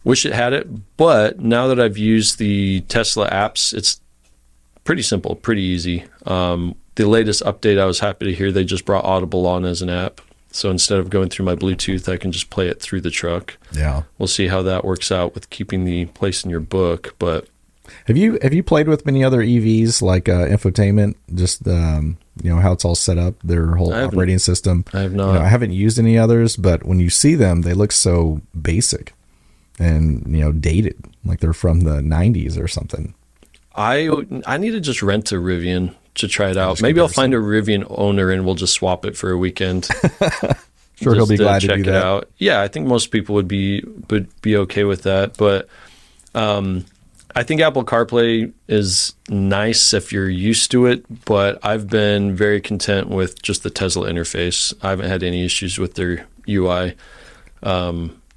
wish it had it, but now that I've used the Tesla apps, it's pretty simple, pretty easy. The latest update, I was happy to hear they just brought Audible on as an app. So instead of going through my Bluetooth, I can just play it through the truck. Yeah. We'll see how that works out with keeping the place in your book. But have you played with many other EVs like infotainment? Just how it's all set up, their whole operating system. I have not. I haven't used any others, but when you see them, they look so basic and dated, like they're from the 90s or something. I need to just rent a Rivian to try it out. Maybe I'll find a Rivian owner and we'll just swap it for a weekend. Sure, he'll be glad to do that. Out. Yeah, I think most people would be okay with that. But I think Apple CarPlay is nice if you're used to it. But I've been very content with just the Tesla interface. I haven't had any issues with their UI.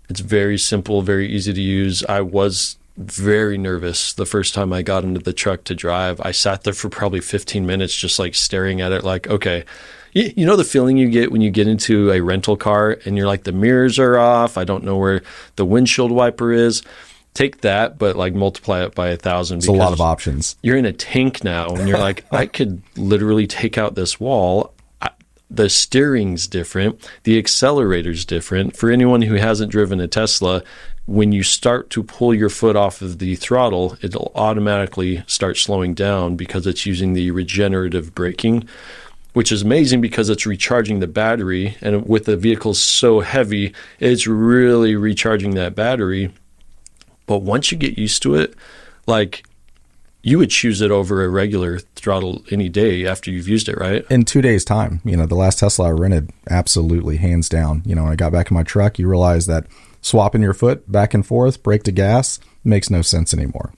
It's very simple, very easy to use. I was very nervous the first time I got into the truck to drive. I sat there for probably 15 minutes just like staring at it like, okay. You know the feeling you get when you get into a rental car and you're like, the mirrors are off. I don't know where the windshield wiper is. Take that, but like multiply it by 1,000. It's a lot of options. You're in a tank now and you're like, I could literally take out this wall. The steering's different. The accelerator's different. For anyone who hasn't driven a Tesla, when you start to pull your foot off of the throttle, it'll automatically start slowing down because it's using the regenerative braking, which is amazing because it's recharging the battery. And with the vehicle so heavy, it's really recharging that battery. But once you get used to it, like, you would choose it over a regular throttle any day after you've used it, right? In 2 days' time. The last Tesla I rented, absolutely, hands down. When I got back in my truck, you realize that swapping your foot back and forth, brake to gas, makes no sense anymore.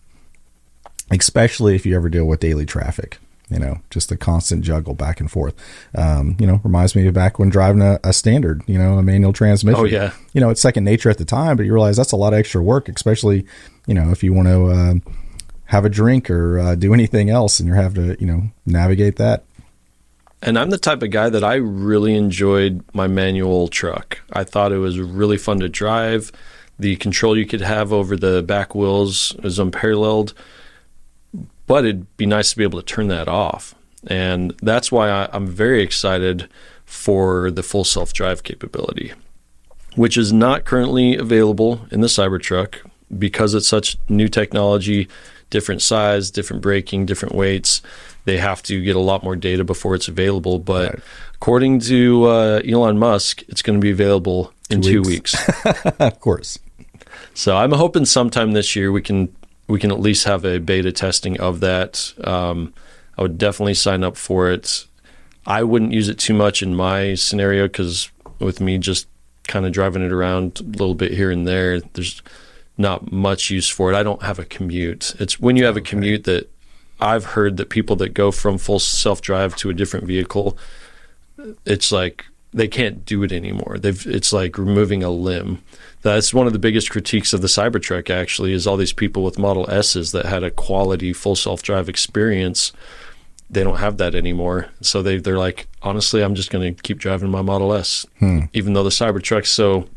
Especially if you ever deal with daily traffic. Just the constant juggle back and forth. Reminds me of back when driving a standard, a manual transmission. Oh, yeah. It's second nature at the time, but you realize that's a lot of extra work, especially, if you want to have a drink or do anything else and you have to, navigate that. And I'm the type of guy that I really enjoyed my manual truck. I thought it was really fun to drive. The control you could have over the back wheels is unparalleled. But it'd be nice to be able to turn that off. And that's why I'm very excited for the full self-drive capability, which is not currently available in the Cybertruck because it's such new technology, different size, different braking, different weights. They have to get a lot more data before it's available. But according to Elon Musk, it's going to be available in 2 weeks. Of course. So I'm hoping sometime this year we can at least have a beta testing of that. I would definitely sign up for it. I wouldn't use it too much in my scenario because with me just kind of driving it around a little bit here and there, there's not much use for it. I don't have a commute. It's when you have a commute that I've heard that people that go from full self-drive to a different vehicle, it's like they can't do it anymore. It's like removing a limb. That's one of the biggest critiques of the Cybertruck, actually, is all these people with Model S's that had a quality full self-drive experience. They don't have that anymore. So they're like, honestly, I'm just going to keep driving my Model S. Even though the Cybertruck's so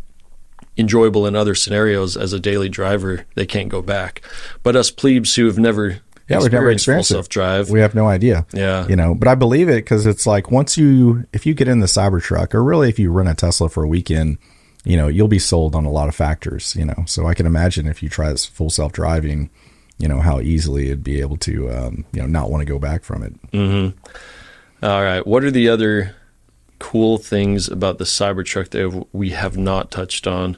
enjoyable in other scenarios as a daily driver, they can't go back. But us plebes who have never experienced full self-drive, we have no idea. Yeah. But I believe it because it's like if you get in the Cybertruck, or really if you rent a Tesla for a weekend, you'll be sold on a lot of factors, So I can imagine if you try this full self-driving, how easily it'd be able to, not want to go back from it. Mm-hmm. All right. What are the other cool things about the Cybertruck that we have not touched on?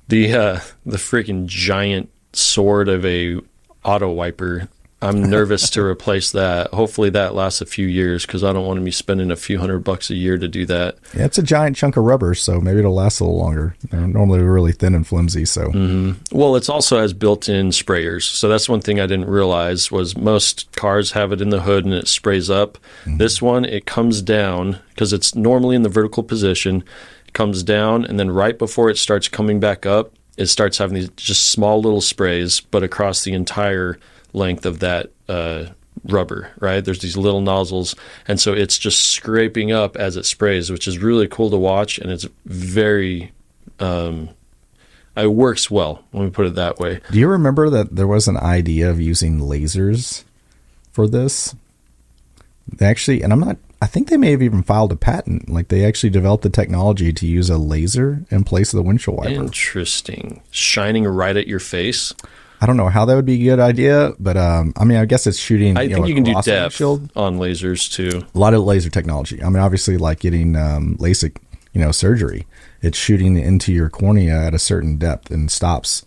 The freaking giant sword of a auto wiper. I'm nervous to replace that. Hopefully that lasts a few years because I don't want to be spending a few $100 a year to do that. Yeah, it's a giant chunk of rubber, so maybe it'll last a little longer. They're normally really thin and flimsy. So, Well, it also has built-in sprayers. So that's one thing I didn't realize was most cars have it in the hood and it sprays up. This one, it comes down because it's normally in the vertical position. It comes down, and then right before it starts coming back up, it starts having these just small little sprays, but across the entire length of that rubber, right? There's these little nozzles, and so it's just scraping up as it sprays, which is really cool to watch, and it's very it works well, let me put it that way. Do you remember that there was an idea of using lasers for this? They actually, and I think they may have even filed a patent. Like they actually developed the technology to use a laser in place of the windshield wiper. Interesting. Shining right at your face. I don't know how that would be a good idea, but I guess it's shooting. I think you can do depth windshield on lasers too. A lot of laser technology. I mean, obviously, like getting LASIK, surgery, it's shooting into your cornea at a certain depth and stops,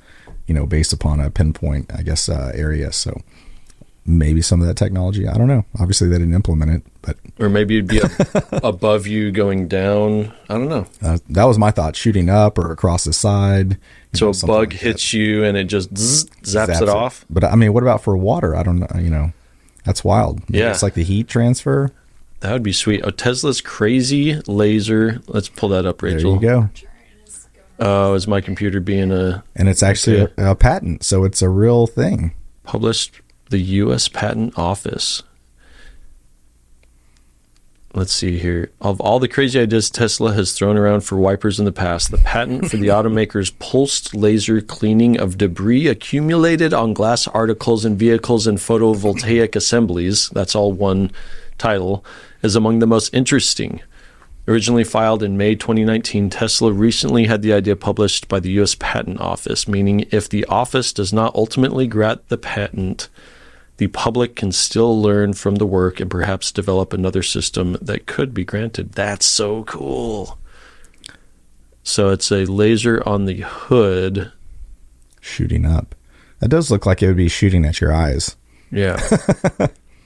based upon a pinpoint, I guess, area. So maybe some of that technology. I don't know. Obviously, they didn't implement it, but or maybe it'd be above you going down. I don't know. That was my thought: shooting up or across the side. So a bug hits you and it just zaps it off. But I mean, what about for water? I don't know. That's wild. Yeah, it's like the heat transfer. That would be sweet. Oh, Tesla's crazy laser. Let's pull that up, Rachel. There you go. Oh, is my computer being And it's actually a patent, so it's a real thing. Published the U.S. Patent Office. Let's see here. Of all the crazy ideas Tesla has thrown around for wipers in the past, the patent for the automaker's pulsed laser cleaning of debris accumulated on glass articles in vehicles and photovoltaic assemblies, that's all one title, is among the most interesting. Originally filed in May 2019, Tesla recently had the idea published by the U.S. Patent Office, meaning if the office does not ultimately grant the patent, the public can still learn from the work and perhaps develop another system that could be granted. That's so cool. So it's a laser on the hood. Shooting up. That does look like it would be shooting at your eyes. Yeah.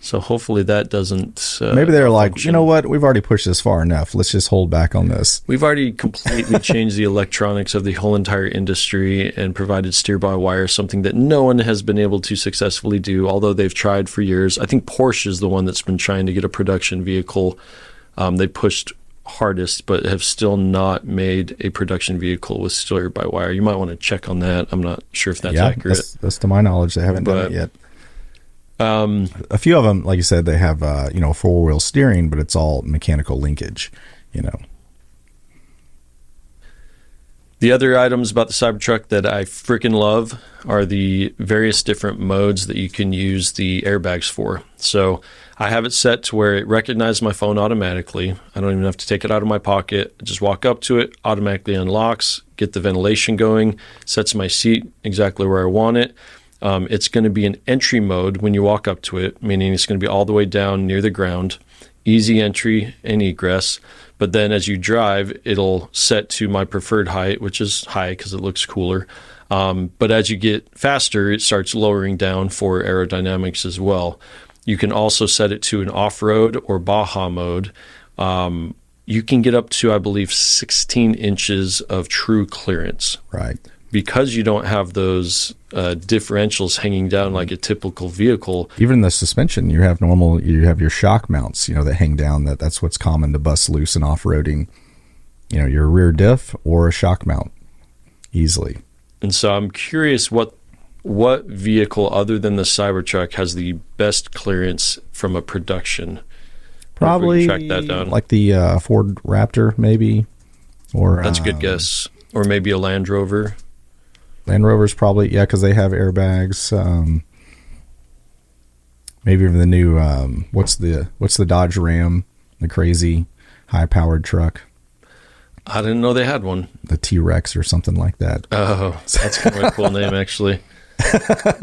So hopefully that doesn't... Maybe they're like, you know what? We've already pushed this far enough. Let's just hold back on this. We've already completely changed the electronics of the whole entire industry and provided steer-by-wire, something that no one has been able to successfully do, although they've tried for years. I think Porsche is the one that's been trying to get a production vehicle. They pushed hardest, but have still not made a production vehicle with steer-by-wire. You might want to check on that. I'm not sure if that's accurate. That's to my knowledge. They haven't done it yet. A few of them, like you said, they have four-wheel steering, but it's all mechanical linkage. The other items about the Cybertruck that I freaking love are the various different modes that you can use the airbags for. So I have it set to where it recognizes my phone automatically. I don't even have to take it out of my pocket. I just walk up to it, automatically unlocks, get the ventilation going, sets my seat exactly where I want it. It's going to be an entry mode when you walk up to it, meaning it's going to be all the way down near the ground, easy entry and egress. But then as you drive, it'll set to my preferred height, which is high because it looks cooler. But as you get faster, it starts lowering down for aerodynamics as well. You can also set it to an off-road or Baja mode. You can get up to, I believe, 16 inches of true clearance. Right. Because you don't have those differentials hanging down like a typical vehicle. Even the suspension, you have your shock mounts, that hang down. That's what's common to bust loose and off-roading. your rear diff or a shock mount easily. And so I'm curious what vehicle other than the Cybertruck has the best clearance from a production? Probably track that down. Like the Ford Raptor, maybe. Or that's a good guess. Or maybe a Land Rover. Land Rover's probably, yeah, because they have airbags. Maybe even the new, what's the Dodge Ram, the crazy high-powered truck? I didn't know they had one. The T-Rex or something like that. Oh, that's kind of a cool name, actually.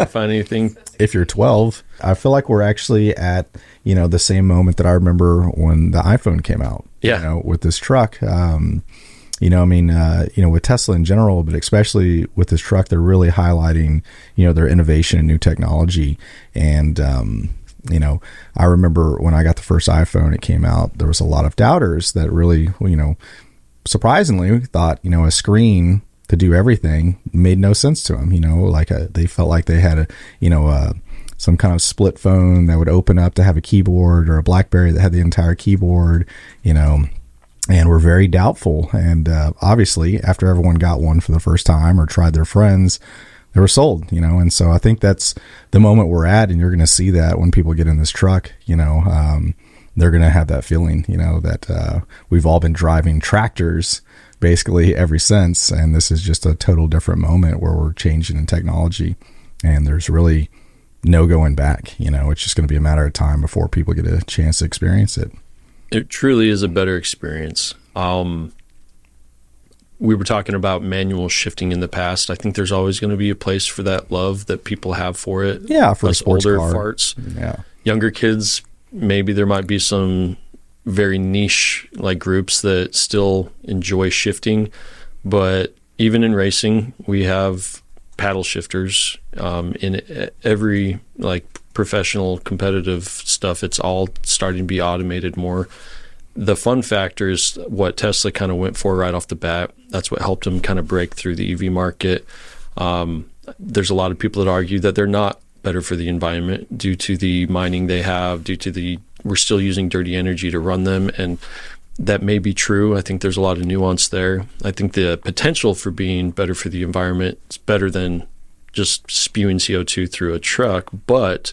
Find anything? If you're 12, I feel like we're actually at, the same moment that I remember when the iPhone came out. Yeah. With this truck. With Tesla in general, but especially with this truck, they're really highlighting, their innovation and new technology. And, I remember when I got the first iPhone, it came out, there was a lot of doubters that really, surprisingly thought, a screen to do everything made no sense to them. They felt like they had some kind of split phone that would open up to have a keyboard, or a BlackBerry that had the entire keyboard, and were very doubtful. And obviously, after everyone got one for the first time or tried their friends, they were sold, And so I think that's the moment we're at, and you're going to see that when people get in this truck, they're going to have that feeling, that we've all been driving tractors basically ever since. And this is just a total different moment where we're changing in technology, and there's really no going back. It's just going to be a matter of time before people get a chance to experience it. It truly is a better experience. We were talking about manual shifting in the past. I think there's always going to be a place for that love that people have for it. Yeah, for us a sports older car. farts. Yeah. Younger kids, maybe there might be some very niche groups that still enjoy shifting. But even in racing, we have paddle shifters in every professional competitive stuff. It's all starting to be automated more. The fun factor is what Tesla kind of went for right off the bat. That's what helped them kind of break through the EV market. There's a lot of people that argue that they're not better for the environment due to the mining they have, we're still using dirty energy to run them, and that may be true. I think there's a lot of nuance there. I think the potential for being better for the environment is better than just spewing CO2 through a truck, but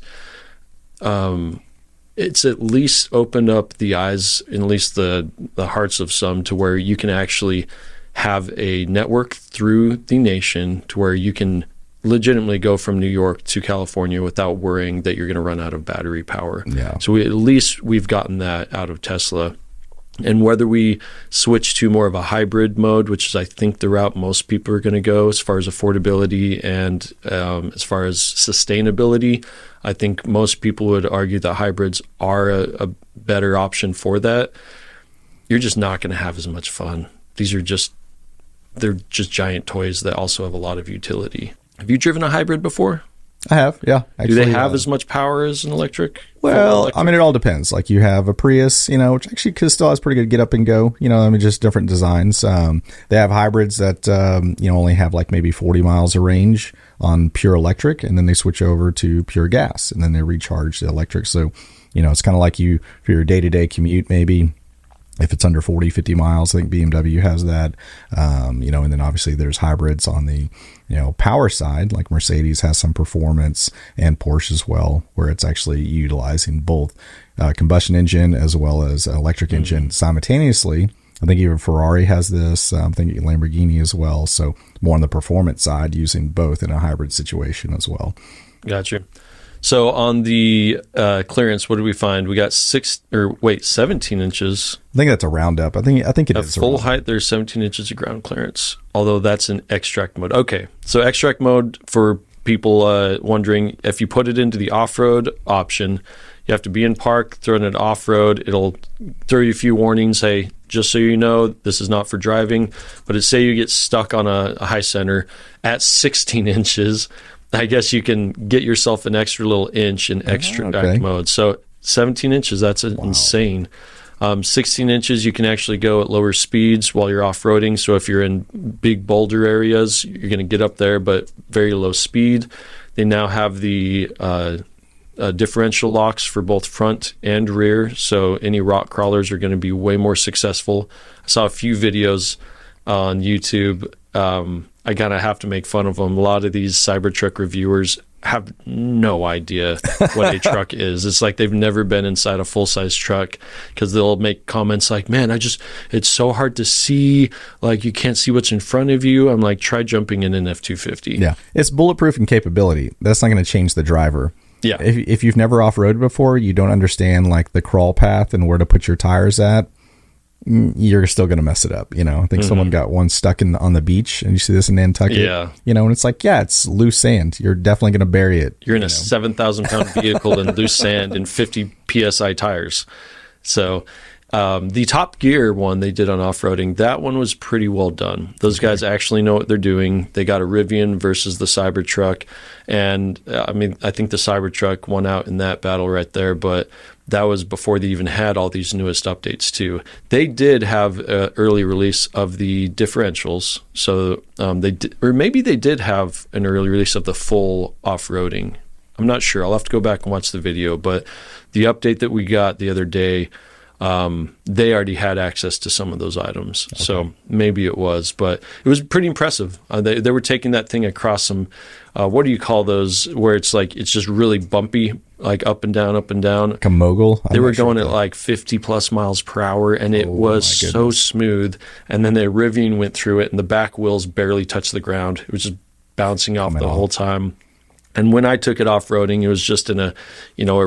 it's at least opened up the eyes, at least the hearts of some, to where you can actually have a network through the nation to where you can legitimately go from New York to California without worrying that you're going to run out of battery power. Yeah. So we've gotten that out of Tesla. And whether we switch to more of a hybrid mode, which is I think the route most people are going to go as far as affordability and as far as sustainability, I think most people would argue that hybrids are a better option for that. You're just not going to have as much fun. They're just giant toys that also have a lot of utility. Have you driven a hybrid before? I have, yeah. Actually, do they have as much power as an electric? Well, I mean, it all depends. You have a Prius, which actually still has pretty good get up and go, just different designs. They have hybrids that, only have maybe 40 miles of range on pure electric, and then they switch over to pure gas, and then they recharge the electric. So, it's kind of like for your day-to-day commute, maybe. If it's under 40, 50 miles, I think BMW has that, and then obviously there's hybrids on the, power side, like Mercedes has some performance, and Porsche as well, where it's actually utilizing both combustion engine as well as electric engine simultaneously. I think even Ferrari has this. I'm thinking Lamborghini as well. So more on the performance side, using both in a hybrid situation as well. Gotcha. So on the clearance, what did we find? We got 17 inches. I think that's a roundup. I think it is. At full height, there's 17 inches of ground clearance, although that's in extract mode. Okay, so extract mode, for people wondering, if you put it into the off-road option, you have to be in park, throw it in off-road. It'll throw you a few warnings. Hey, just so you know, this is not for driving. But say you get stuck on a high center at 16 inches, I guess you can get yourself an extra little inch in extract mode. So 17 inches, that's insane. 16 inches, you can actually go at lower speeds while you're off-roading. So if you're in big boulder areas, you're going to get up there, but very low speed. They now have the differential locks for both front and rear, so any rock crawlers are going to be way more successful. I saw a few videos on YouTube. I kind of have to make fun of them. A lot of these Cybertruck reviewers have no idea what a truck is. It's like they've never been inside a full-size truck, because they'll make comments like, man, it's so hard to see, like you can't see what's in front of you. I'm like, try jumping in an F-250. Yeah, it's bulletproof in capability. That's not going to change the driver. Yeah. If you've never off-roaded before, you don't understand like the crawl path and where to put your tires at, you're still going to mess it up. I think someone got one stuck on the beach, and you see this in Nantucket. Yeah. And it's like, yeah, it's loose sand. You're definitely going to bury it. You're in a 7,000 pound vehicle in loose sand and 50 PSI tires. So the Top Gear one they did on off-roading, that one was pretty well done. Those guys actually know what they're doing. They got a Rivian versus the Cybertruck. And I think the Cybertruck won out in that battle right there, but that was before they even had all these newest updates too. They did have an early release of the differentials, so maybe they did have an early release of the full off-roading. I'm not sure. I'll have to go back and watch the video, but the update that we got the other day, they already had access to some of those items. Okay. So maybe it was, but it was pretty impressive. They were taking that thing across some, what do you call those, where it's like, it's just really bumpy, like up and down, up and down. Like a mogul? They were going at like 50 plus miles per hour, and it was so smooth. And then the Rivian went through it, and the back wheels barely touched the ground. It was just bouncing off the whole time. And when I took it off-roading, it was just in a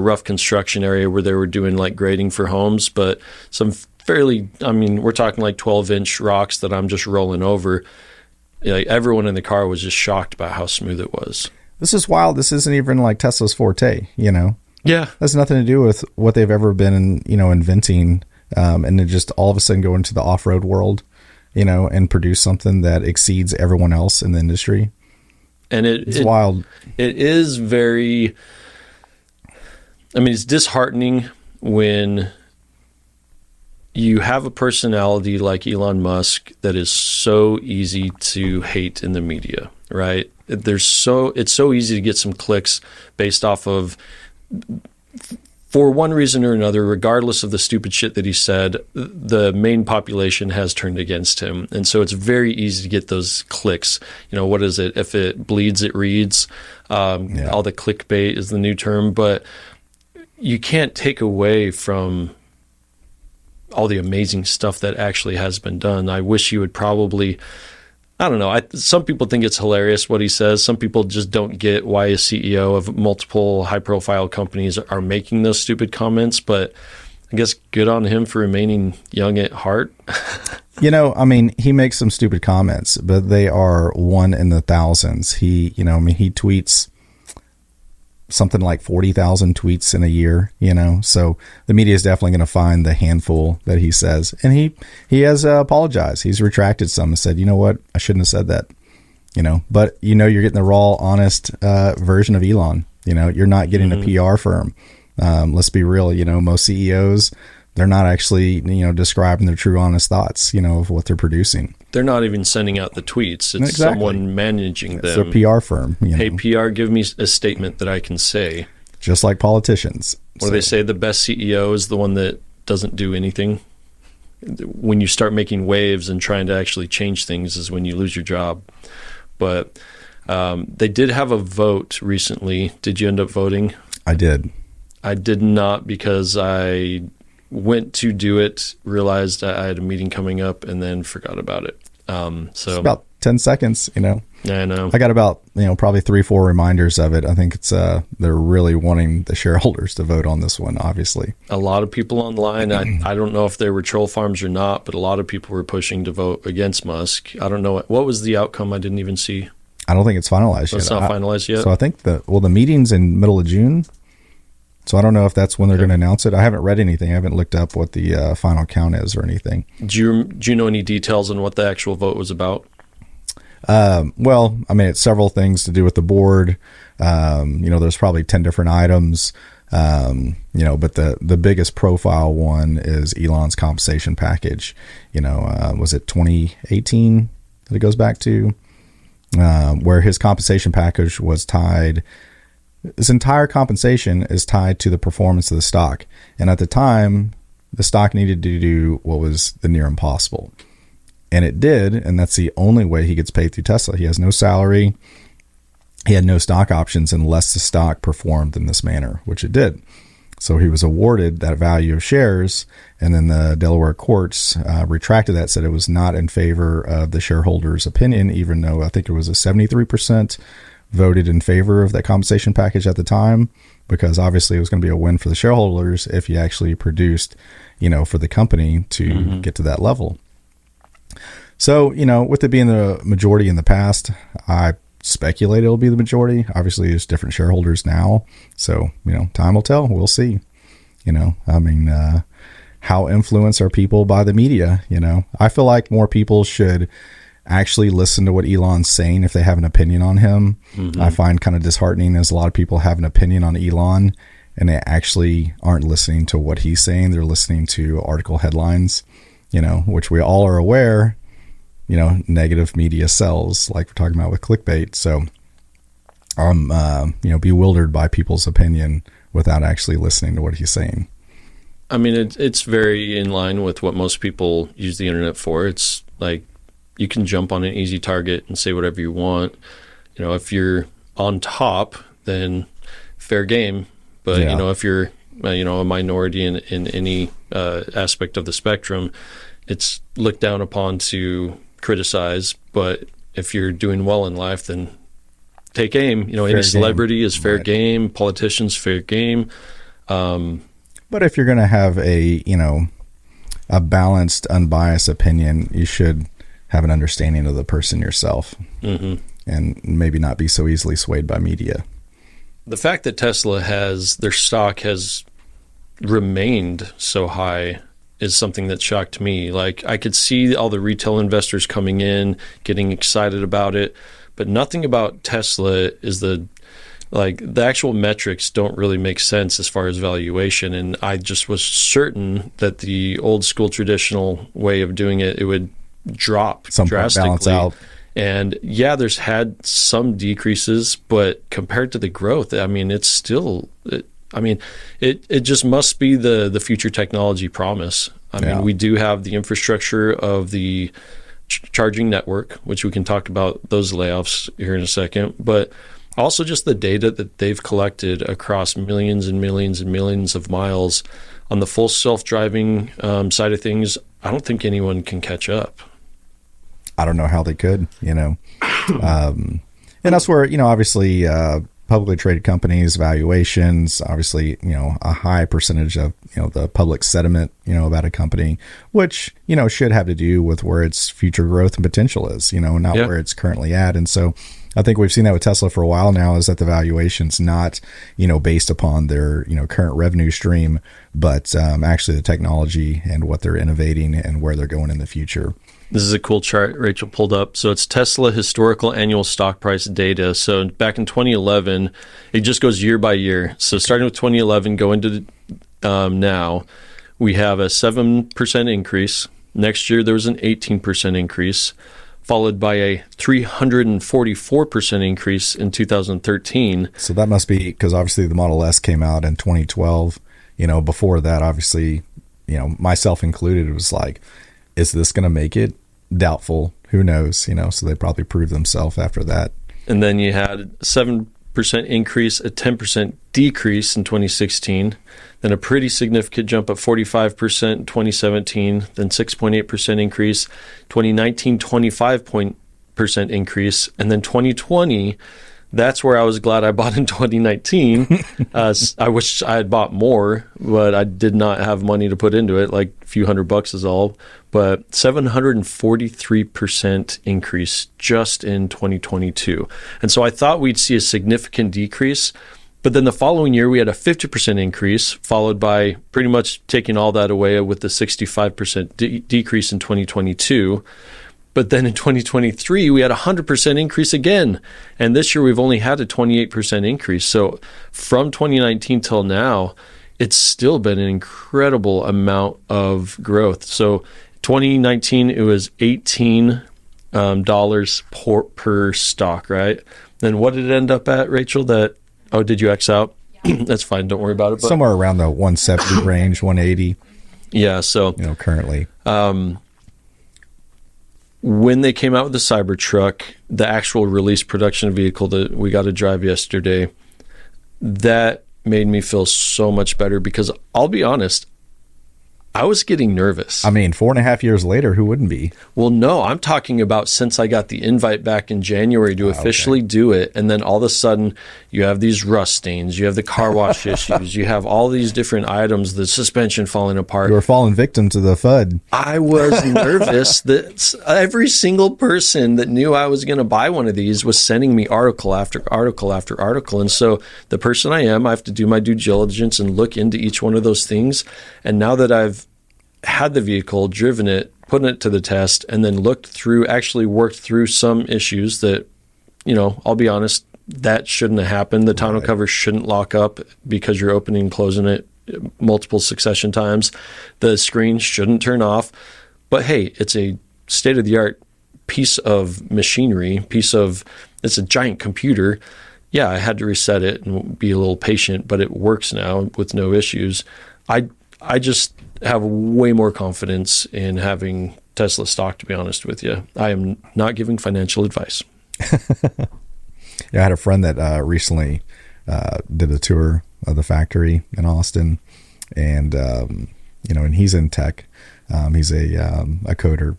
rough construction area where they were doing like grading for homes, but some fairly, we're talking like 12-inch rocks that I'm just rolling over. Like everyone in the car was just shocked by how smooth it was. This is wild. This isn't even like Tesla's forte, Yeah. That's nothing to do with what they've ever been, inventing, and then just all of a sudden go into the off-road world, and produce something that exceeds everyone else in the industry. And it's wild. It is very, it's disheartening when you have a personality like Elon Musk that is so easy to hate in the media, right? It's so easy to get some clicks based off of, for one reason or another, regardless of the stupid shit that he said, the main population has turned against him. And so it's very easy to get those clicks. What is it? If it bleeds, it reads. All the clickbait is the new term. But you can't take away from all the amazing stuff that actually has been done. I wish you would probably... I don't know. Some people think it's hilarious what he says. Some people just don't get why a CEO of multiple high-profile companies are making those stupid comments. But I guess good on him for remaining young at heart. He makes some stupid comments, but they are one in the thousands. He tweets something like 40,000 tweets in a year, so the media is definitely going to find the handful that he says. And he has apologized. He's retracted some and said, you know what, I shouldn't have said that, but you're getting the raw, honest version of Elon. You're not getting a PR firm. Let's be real. Most CEOs, they're not actually, describing their true, honest thoughts, of what they're producing. They're not even sending out the tweets. It's someone managing them. It's a PR firm. Hey, PR, give me a statement that I can say. Just like politicians. What do they say? The best CEO is the one that doesn't do anything. When you start making waves and trying to actually change things is when you lose your job. But they did have a vote recently. Did you end up voting? I did. I did not, because I went to do it, realized I had a meeting coming up, and then forgot about it. It's about 10 seconds, Yeah, I know. I got about, probably 3-4 reminders of it. I think it's, they're really wanting the shareholders to vote on this one, obviously. A lot of people online, I don't know if they were troll farms or not, but a lot of people were pushing to vote against Musk. I don't know. What was the outcome? I didn't even see. I don't think it's finalized yet. It's not finalized yet? So I think the meeting's in middle of June. So I don't know if that's when they're going to announce it. I haven't read anything. I haven't looked up what the final count is or anything. Do you know any details on what the actual vote was about? Well, it's several things to do with the board. There's probably 10 different items. But the biggest profile one is Elon's compensation package. Was it 2018 that it goes back to? Where his compensation package was tied his entire compensation is tied to the performance of the stock. And at the time, the stock needed to do what was the near impossible. And it did, and that's the only way he gets paid through Tesla. He has no salary. He had no stock options unless the stock performed in this manner, which it did. So he was awarded that value of shares, and then the Delaware courts retracted that, said it was not in favor of the shareholders' opinion, even though I think it was a 73% voted in favor of that compensation package at the time, because obviously it was going to be a win for the shareholders if he actually produced, for the company to get to that level. So, with it being the majority in the past, I speculate it'll be the majority. Obviously, there's different shareholders now. So, time will tell. We'll see. How influenced are people by the media? I feel like more people should actually listen to what Elon's saying if they have an opinion on him. I find kind of disheartening as a lot of people have an opinion on Elon and they actually aren't listening to what he's saying. They're listening to article headlines, which we all are aware, negative media sells, like we're talking about with clickbait. So I'm, bewildered by people's opinion without actually listening to what he's saying. I mean, it's very in line with what most people use the internet for. It's like you can jump on an easy target and say whatever you want. If you're on top, then fair game. But, if you're, a minority in any aspect of the spectrum, it's looked down upon to criticize. But if you're doing well in life, then take aim. Any celebrity is fair game. Politicians, fair game. But if you're going to have a balanced, unbiased opinion, you should have an understanding of the person yourself and maybe not be so easily swayed by media. The fact that Tesla their stock has remained so high is something that shocked me. Like, I could see all the retail investors coming in, getting excited about it, but nothing about Tesla is the actual metrics don't really make sense as far as valuation. And I just was certain that the old school traditional way of doing it would drop drastically. Balance out. And there's had some decreases, but compared to the growth, I mean, it's still, it just must be the future technology promise. I mean, we do have the infrastructure of the charging network, which we can talk about those layoffs here in a second, but also just the data that they've collected across millions and millions and millions of miles on the full self-driving side of things. I don't think anyone can catch up. I don't know how they could, and that's where, obviously publicly traded companies, valuations, obviously, a high percentage of, the public sentiment, about a company, which, should have to do with where its future growth and potential is, not where it's currently at. And so I think we've seen that with Tesla for a while now, is that the valuation's not, based upon their, current revenue stream, but actually the technology and what they're innovating and where they're going in the future. This is a cool chart Rachel pulled up. So it's Tesla historical annual stock price data. So back in 2011, it just goes year by year. So starting with 2011, go into now, we have a 7% increase. Next year, there was an 18% increase, followed by a 344% increase in 2013. So that must be because obviously the Model S came out in 2012. Before that, obviously, myself included, it was like, is this going to make it? Doubtful. Who knows? So they probably proved themselves after that. And then you had a 7% increase, a 10% decrease in 2016, then a pretty significant jump of 45% in 2017, then 6.8% increase, 2019, 25% increase, and then 2020, that's where I was glad I bought in 2019. I wish I had bought more, but I did not have money to put into it, like a few $100 is all. But 743% increase just in 2022. And so I thought we'd see a significant decrease, but then the following year we had a 50% increase, followed by pretty much taking all that away with the 65% decrease in 2022. But then in 2023, we had a 100% increase again. And this year, we've only had a 28% increase. So from 2019 till now, it's still been an incredible amount of growth. So 2019, it was $18 per stock, right? Then what did it end up at, Rachel? That Oh, did you X out? That's fine. Don't worry about it. But, Somewhere around the 170 range, 180. yeah. So Currently. when they came out with the Cybertruck, the actual release production vehicle that we got to drive yesterday, that made me feel so much better because I'll be honest, I was getting nervous. I mean, 4.5 years later, who wouldn't be? Well, no, I'm talking about since I got the invite back in January to officially do it. And then all of a sudden you have these rust stains, you have the car wash issues, you have all these different items, the suspension falling apart. You were falling victim to the FUD. I was nervous that every single person that knew I was going to buy one of these was sending me article after article after article. And so the person I am, I have to do my due diligence and look into each one of those things. And now that I've had the vehicle, driven it, put it to the test, and then worked through some issues that, I'll be honest, that shouldn't have happened. The tonneau cover shouldn't lock up because you're opening and closing it multiple succession times. The screen shouldn't turn off. But hey, it's a state-of-the-art piece of machinery, it's a giant computer. Yeah, I had to reset it and be a little patient, but it works now with no issues. I just have way more confidence in having Tesla stock, to be honest with you. I am not giving financial advice. Yeah, I had a friend that recently did a tour of the factory in Austin, and and he's in tech. He's a coder,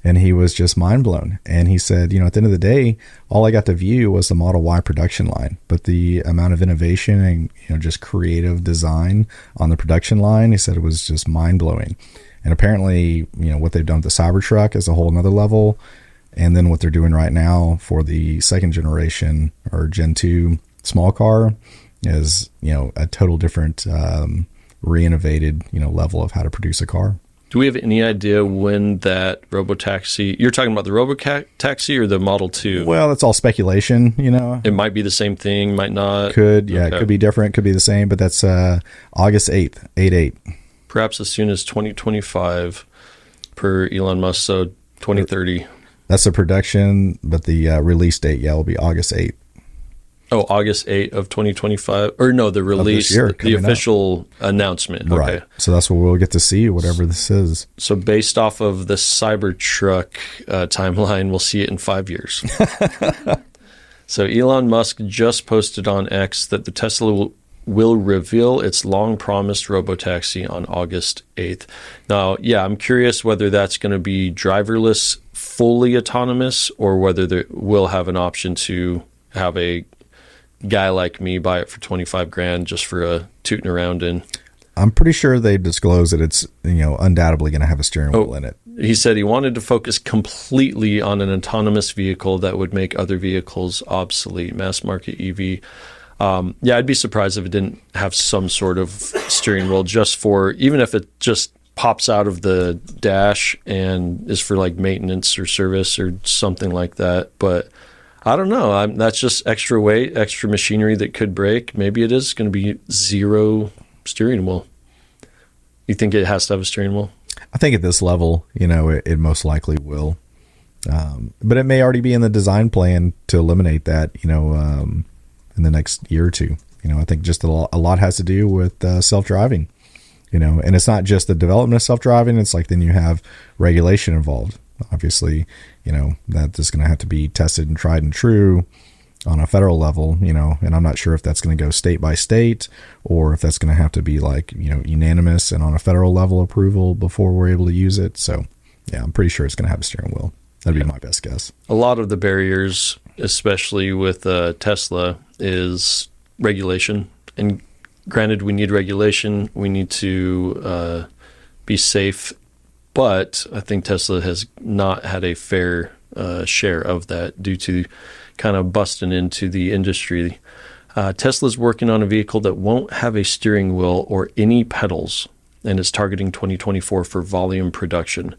and he was just mind blown. And he said, at the end of the day, all I got to view was the Model Y production line, but the amount of innovation and just creative design on the production line, he said it was just mind blowing. And apparently, what they've done with the Cybertruck is a whole nother level. And then what they're doing right now for the second generation or Gen 2 small car is, a total different re-innovated, level of how to produce a car. Do we have any idea when that robotaxi, you're talking about the robotaxi or the Model 2? Well, that's all speculation, It might be the same thing, might not. Could, yeah, okay. It could be different, could be the same, but that's August 8th, 8/8. Perhaps as soon as 2025 per Elon Musk, so 2030. That's the production, but the release date, will be August 8th. Oh, August 8th of 2025? Or no, the release, the official announcement. Okay. Right. So that's what we'll get to see, whatever this is. So based off of the Cybertruck timeline, we'll see it in 5 years. So Elon Musk just posted on X that the Tesla will reveal its long-promised robotaxi on August 8th. Now, I'm curious whether that's going to be driverless, fully autonomous, or whether we'll have an option to have a guy like me buy it for $25,000 just for a tooting around in. I'm pretty sure they disclose that it's undoubtedly going to have a steering wheel in it. He said he wanted to focus completely on an autonomous vehicle that would make other vehicles obsolete, mass market EV. I'd be surprised if it didn't have some sort of steering wheel even if it just pops out of the dash and is for like maintenance or service or something like that. But I don't know. That's just extra weight, extra machinery that could break. Maybe it is going to be zero steering wheel. You think it has to have a steering wheel? I think at this level, it most likely will. But it may already be in the design plan to eliminate that, in the next year or two. I think just a lot has to do with self-driving, and it's not just the development of self-driving. It's like then you have regulation involved. Obviously, that is going to have to be tested and tried and true on a federal level, and I'm not sure if that's going to go state by state or if that's going to have to be like, unanimous and on a federal level approval before we're able to use it. So, I'm pretty sure it's going to have a steering wheel. That'd be my best guess. A lot of the barriers, especially with Tesla, is regulation. And granted, we need regulation. We need to be safe. But I think Tesla has not had a fair share of that due to kind of busting into the industry. Tesla's working on a vehicle that won't have a steering wheel or any pedals, and is targeting 2024 for volume production.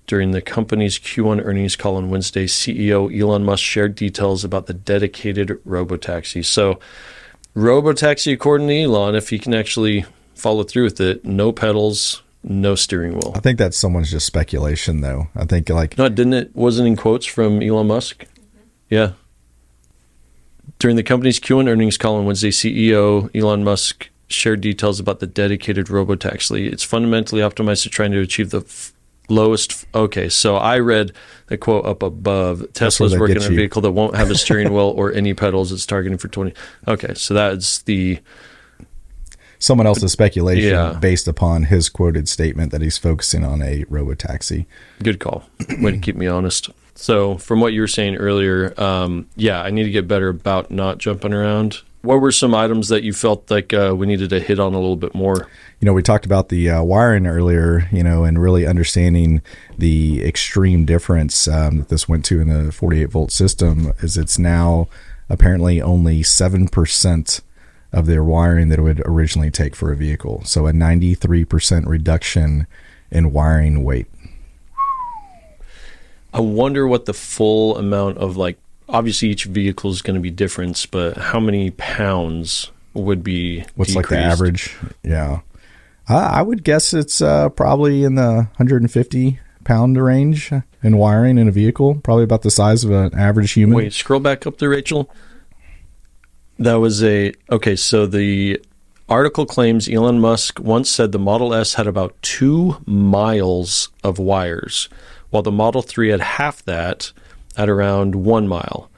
During the company's Q1 earnings call on Wednesday, CEO Elon Musk shared details about the dedicated robotaxi. So, robotaxi, according to Elon, if he can actually follow through with it, no pedals, no steering wheel. I think that's someone's just speculation, though. I think no, wasn't in quotes from Elon Musk? Yeah. During the company's Q1 earnings call on Wednesday, CEO Elon Musk shared details about the dedicated robotaxi. It's fundamentally optimized to trying to achieve the lowest. Okay, so I read the quote up above. Tesla's working on a vehicle that won't have a steering wheel or any pedals. It's targeting for 20. Okay, so that's the someone else's speculation based upon his quoted statement that he's focusing on a robotaxi. Good call. Way to keep me honest. So from what you were saying earlier, I need to get better about not jumping around. What were some items that you felt like we needed to hit on a little bit more? We talked about the wiring earlier, and really understanding the extreme difference that this went to in the 48-volt system is it's now apparently only 7% of their wiring that it would originally take for a vehicle. So a 93% reduction in wiring weight. I wonder what the full amount of, obviously each vehicle is going to be different, but how many pounds would be what's decreased? Like the average? Yeah. I would guess it's probably in the 150 pound range in wiring in a vehicle, probably about the size of an average human. Wait, scroll back up there, Rachel. That was so the article claims Elon Musk once said the Model S had about 2 miles of wires, while the Model 3 had half that at around 1 mile.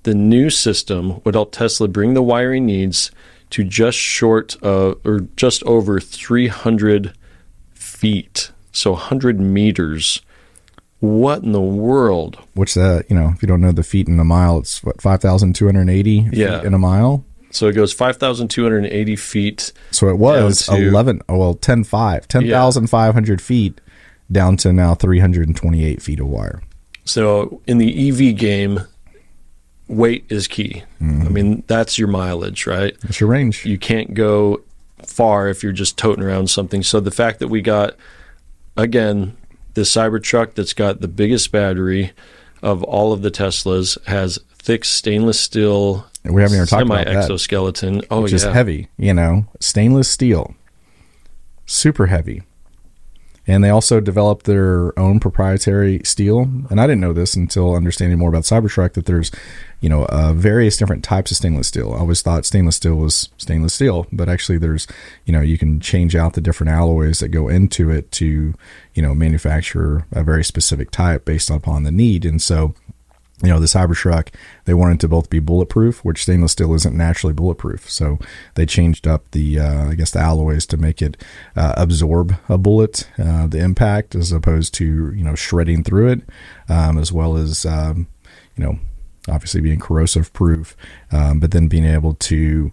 The new system would help Tesla bring the wiring needs to just over 300 feet, so 100 meters. What in the world? Which, if you don't know the feet in a mile, it's 5,280 feet in a mile. So it goes 5,280 feet. So it was 10,500 feet down to now 328 feet of wire. So in the EV game, weight is key. I mean, that's your mileage, right? That's your range. You can't go far if you're just toting around something. So the fact that we got, again, this Cybertruck that's got the biggest battery of all of the Teslas, has thick stainless steel, we haven't even talked about that, exoskeleton, which is heavy. Stainless steel, super heavy. And they also developed their own proprietary steel. And I didn't know this until understanding more about Cybertruck, that there's, various different types of stainless steel. I always thought stainless steel was stainless steel, but actually there's, you can change out the different alloys that go into it to, manufacture a very specific type based upon the need. And so, the Cybertruck, they wanted to both be bulletproof, which stainless steel isn't naturally bulletproof. So they changed up the alloys to make it absorb a bullet, the impact, as opposed to, shredding through it, as well as, obviously being corrosive proof, but then being able to,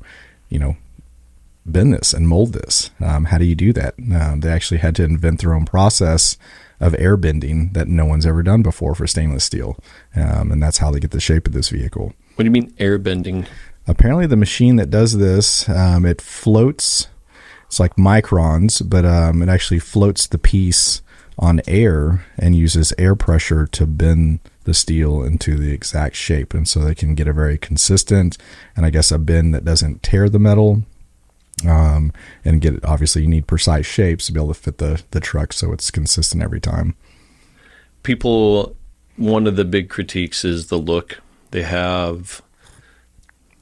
bend this and mold this. How do you do that? They actually had to invent their own process of air bending that no one's ever done before for stainless steel. And that's how they get the shape of this vehicle. What do you mean air bending? Apparently the machine that does this, it floats, it's like microns, but it actually floats the piece on air and uses air pressure to bend the steel into the exact shape. And so they can get a very consistent, and I guess a bend that doesn't tear the metal. And get, obviously you need precise shapes to be able to fit the truck so it's consistent every time. One of the big critiques is the look. They have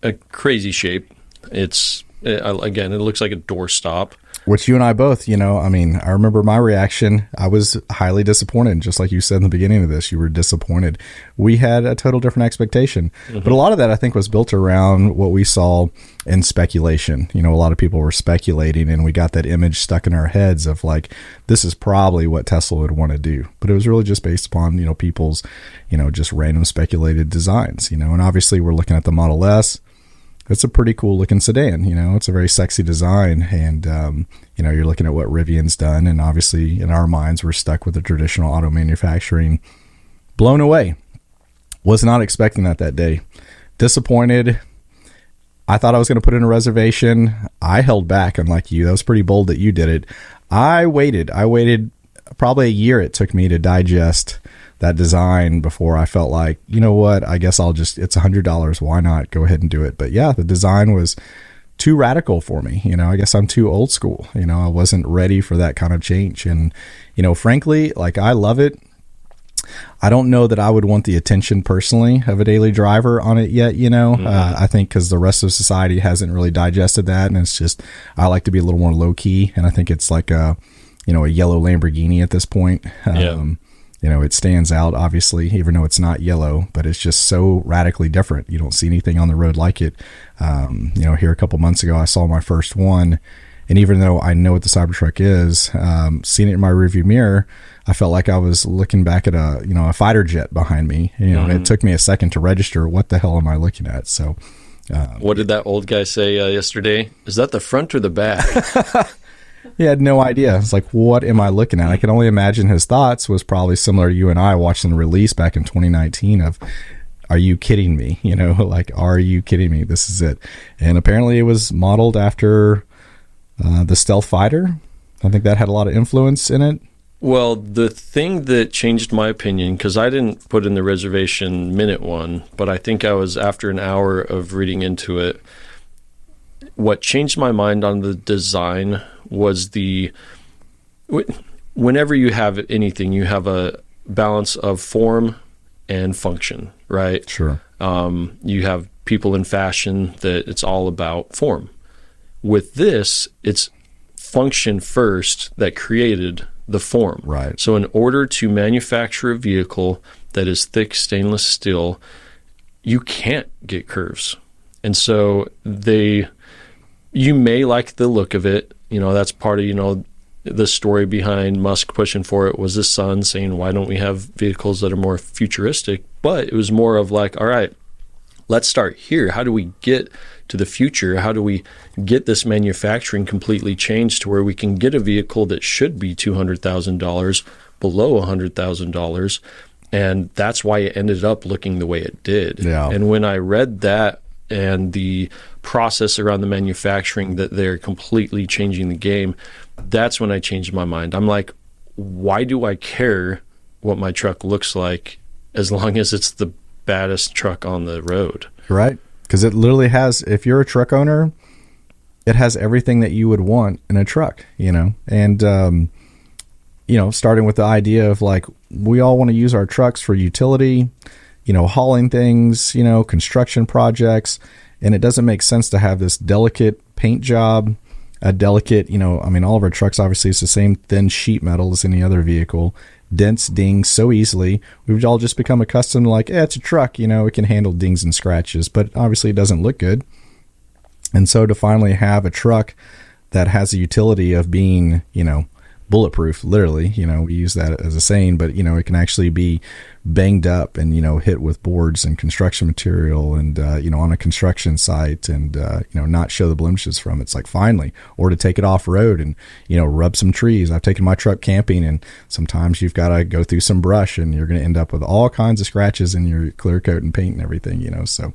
a crazy shape. Again, it looks like a doorstop. Which you and I both, I remember my reaction. I was highly disappointed. Just like you said in the beginning of this, you were disappointed. We had a total different expectation. Mm-hmm. But a lot of that, I think, was built around what we saw in speculation. A lot of people were speculating, and we got that image stuck in our heads of this is probably what Tesla would want to do. But it was really just based upon, people's, just random speculated designs, and obviously we're looking at the Model S. It's a pretty cool looking sedan. It's a very sexy design, and you're looking at what Rivian's done, and obviously in our minds we're stuck with the traditional auto manufacturing. Blown away. Was not expecting that day. Disappointed. I thought I was going to put in a reservation. I held back, unlike you. That was pretty bold that you did it. I waited probably a year it took me to digest that design before I felt like, what, I guess it's $100. Why not go ahead and do it? But yeah, the design was too radical for me. I guess I'm too old school. I wasn't ready for that kind of change. And, frankly, I love it. I don't know that I would want the attention personally of a daily driver on it yet, I think because the rest of society hasn't really digested that, and it's just, I like to be a little more low key, and I think it's like a yellow Lamborghini at this point. It stands out, obviously, even though it's not yellow, but it's just so radically different. You don't see anything on the road like it. Here a couple months ago, I saw my first one, and even though I know what the Cybertruck is, seeing it in my rearview mirror, I felt like I was looking back at a fighter jet behind me. And it took me a second to register, what the hell am I looking at? So, what did that old guy say yesterday? Is that the front or the back? He had no idea. It's like, what am I looking at? I can only imagine his thoughts was probably similar to you and I watching the release back in 2019 of, are you kidding me? Are you kidding me? This is it. And apparently it was modeled after the stealth fighter. I think that had a lot of influence in it. Well, the thing that changed my opinion, because I didn't put in the reservation minute one, but I think I was after an hour of reading into it, what changed my mind on the design was whenever you have anything, you have a balance of form and function, right? Sure. You have people in fashion that it's all about form. With this, it's function first that created the form. Right. So in order to manufacture a vehicle that is thick stainless steel, you can't get curves. And so you may like the look of it. That's part of, the story behind Musk pushing for it was his son saying, why don't we have vehicles that are more futuristic? But it was more of like, all right, let's start here. How do we get to the future? How do we get this manufacturing completely changed to where we can get a vehicle that should be $200,000 below $100,000? And that's why it ended up looking the way it did. Yeah. And when I read that and the process around the manufacturing, that they're completely changing the game, that's when I changed my mind. I'm like, why do I care what my truck looks like as long as it's the baddest truck on the road? Right. Because it literally has, if you're a truck owner, it has everything that you would want in a truck, and, starting with the idea of like, we all want to use our trucks for utility, hauling things, construction projects, and it doesn't make sense to have this delicate paint job, a delicate, all of our trucks, obviously it's the same thin sheet metal as any other vehicle, dents, dings so easily. We've all just become accustomed to like, it's a truck, it can handle dings and scratches, but obviously it doesn't look good. And so to finally have a truck that has a utility of being, bulletproof, literally, we use that as a saying, but, it can actually be banged up and, hit with boards and construction material and, on a construction site and, not show the blemishes from it. It's like finally, or to take it off road and, rub some trees. I've taken my truck camping and sometimes you've got to go through some brush and you're going to end up with all kinds of scratches in your clear coat and paint and everything, so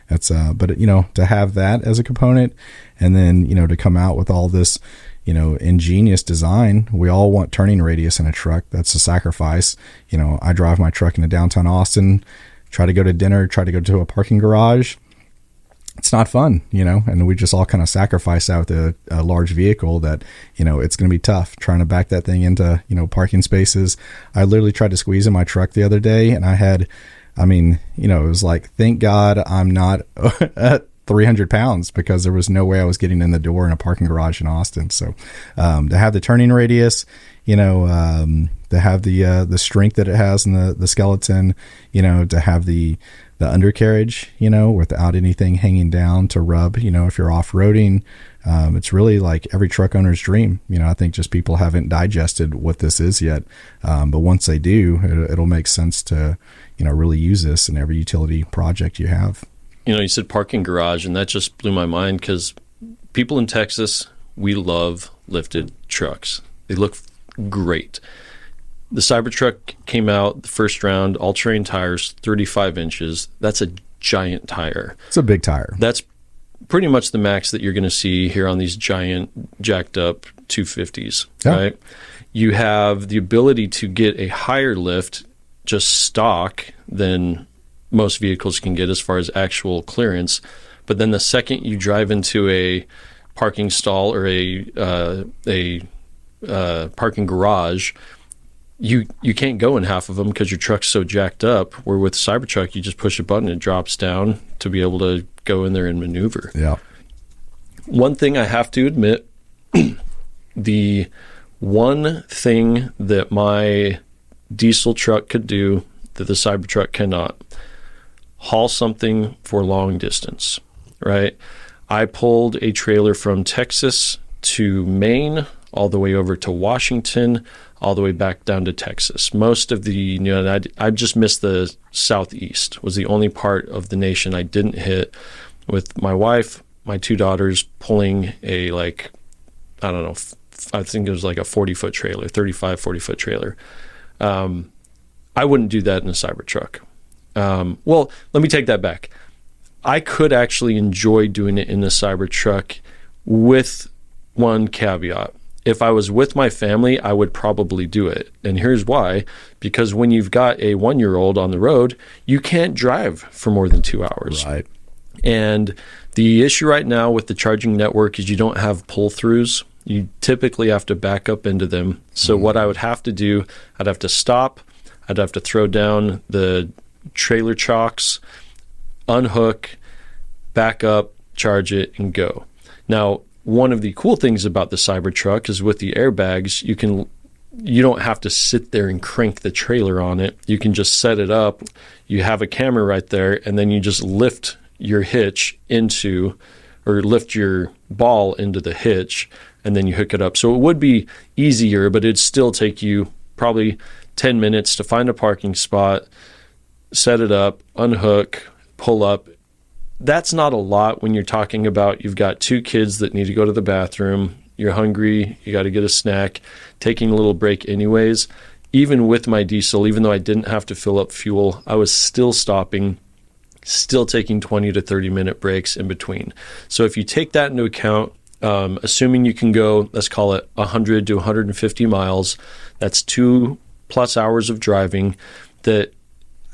that's, but to have that as a component and then, to come out with all this, ingenious design. We all want turning radius in a truck. That's a sacrifice. I drive my truck into downtown Austin, try to go to dinner, try to go to a parking garage. It's not fun, and we just all kind of sacrifice that with a large vehicle that, it's going to be tough trying to back that thing into, parking spaces. I literally tried to squeeze in my truck the other day and it was like, thank God I'm not 300 pounds because there was no way I was getting in the door in a parking garage in Austin. So to have the turning radius, to have the strength that it has in the skeleton, to have the undercarriage, without anything hanging down to rub, if you're off-roading, it's really like every truck owner's dream. I think just people haven't digested what this is yet. But once they do, it'll make sense to, really use this in every utility project you have. You said parking garage, and that just blew my mind because people in Texas, we love lifted trucks. They look great. The Cybertruck came out the first round, all-terrain tires, 35 inches. That's a giant tire. It's a big tire. That's pretty much the max that you're going to see here on these giant, jacked-up 250s, yeah. Right? You have the ability to get a higher lift, just stock, than most vehicles can get as far as actual clearance. But then the second you drive into a parking stall or a parking garage, you can't go in half of them because your truck's so jacked up. Where with Cybertruck, you just push a button, it drops down to be able to go in there and maneuver. Yeah. One thing I have to admit, the one thing that my diesel truck could do that the Cybertruck cannot, haul something for long distance, right? I pulled a trailer from Texas to Maine, all the way over to Washington, all the way back down to Texas. Most of the, I just missed the Southeast, was the only part of the nation I didn't hit, with my wife, my 2 daughters pulling a, like, I don't know, I think it was like a 40-foot trailer, 35, 40-foot trailer. I wouldn't do that in a Cybertruck. Well, let me take that back. I could actually enjoy doing it in a Cybertruck with one caveat. If I was with my family, I would probably do it. And here's why. Because when you've got a 1-year-old on the road, you can't drive for more than 2 hours. Right. And the issue right now with the charging network is you don't have pull-throughs. You typically have to back up into them. So what I would have to do, I'd have to stop. I'd have to throw down the trailer chocks, unhook, back up, charge it, and go. Now, one of the cool things about the Cybertruck is with the airbags, you don't have to sit there and crank the trailer on it. You can just set it up. You have a camera right there, and then you just lift your hitch into, or lift your ball into the hitch, and then you hook it up. So it would be easier, but it'd still take you probably 10 minutes to find a parking spot, set it up, unhook, pull up. That's not a lot when you're talking about you've got 2 kids that need to go to the bathroom, you're hungry, you got to get a snack, taking a little break anyways. Even with my diesel, even though I didn't have to fill up fuel, I was still stopping, still taking 20 to 30 minute breaks in between. So if you take that into account, assuming you can go, let's call it 100 to 150 miles, that's 2+ hours of driving, that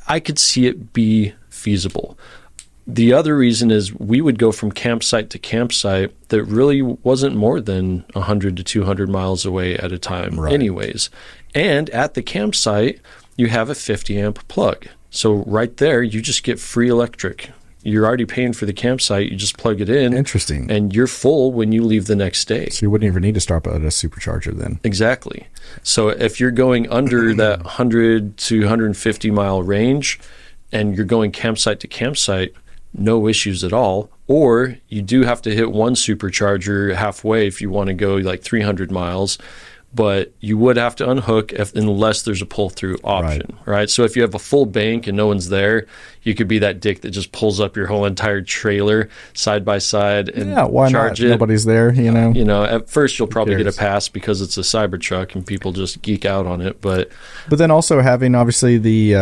I could see it be feasible. The other reason is we would go from campsite to campsite that really wasn't more than 100 to 200 miles away at a time anyways. And at the campsite, you have a 50 amp plug. So right there, you just get free electric. You're already paying for the campsite. You just plug it in. Interesting. And you're full when you leave the next day. So you wouldn't even need to stop at a supercharger then. Exactly. So if you're going under that 100 to 150 mile range and you're going campsite to campsite, no issues at all. Or you do have to hit one supercharger halfway if you want to go like 300 miles. But you would have to unhook unless there's a pull-through option, right? So if you have a full bank and no one's there, you could be that dick that just pulls up your whole entire trailer side by side and charge it. Nobody's there, you know. At first you'll probably get a pass because it's a Cybertruck and people just geek out on it. But then also having obviously the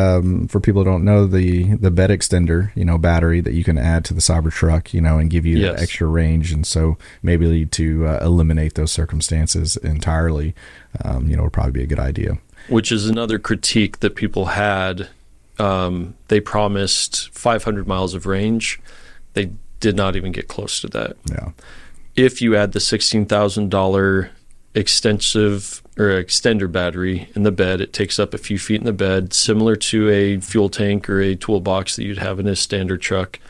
for people who don't know, the bed extender, battery that you can add to the Cybertruck, and give you that extra range, and so maybe to eliminate those circumstances entirely. Would probably be a good idea. Which is another critique that people had. They promised 500 miles of range. They did not even get close to that. Yeah. If you add the $16,000 extender battery in the bed, it takes up a few feet in the bed, similar to a fuel tank or a toolbox that you'd have in a standard truck.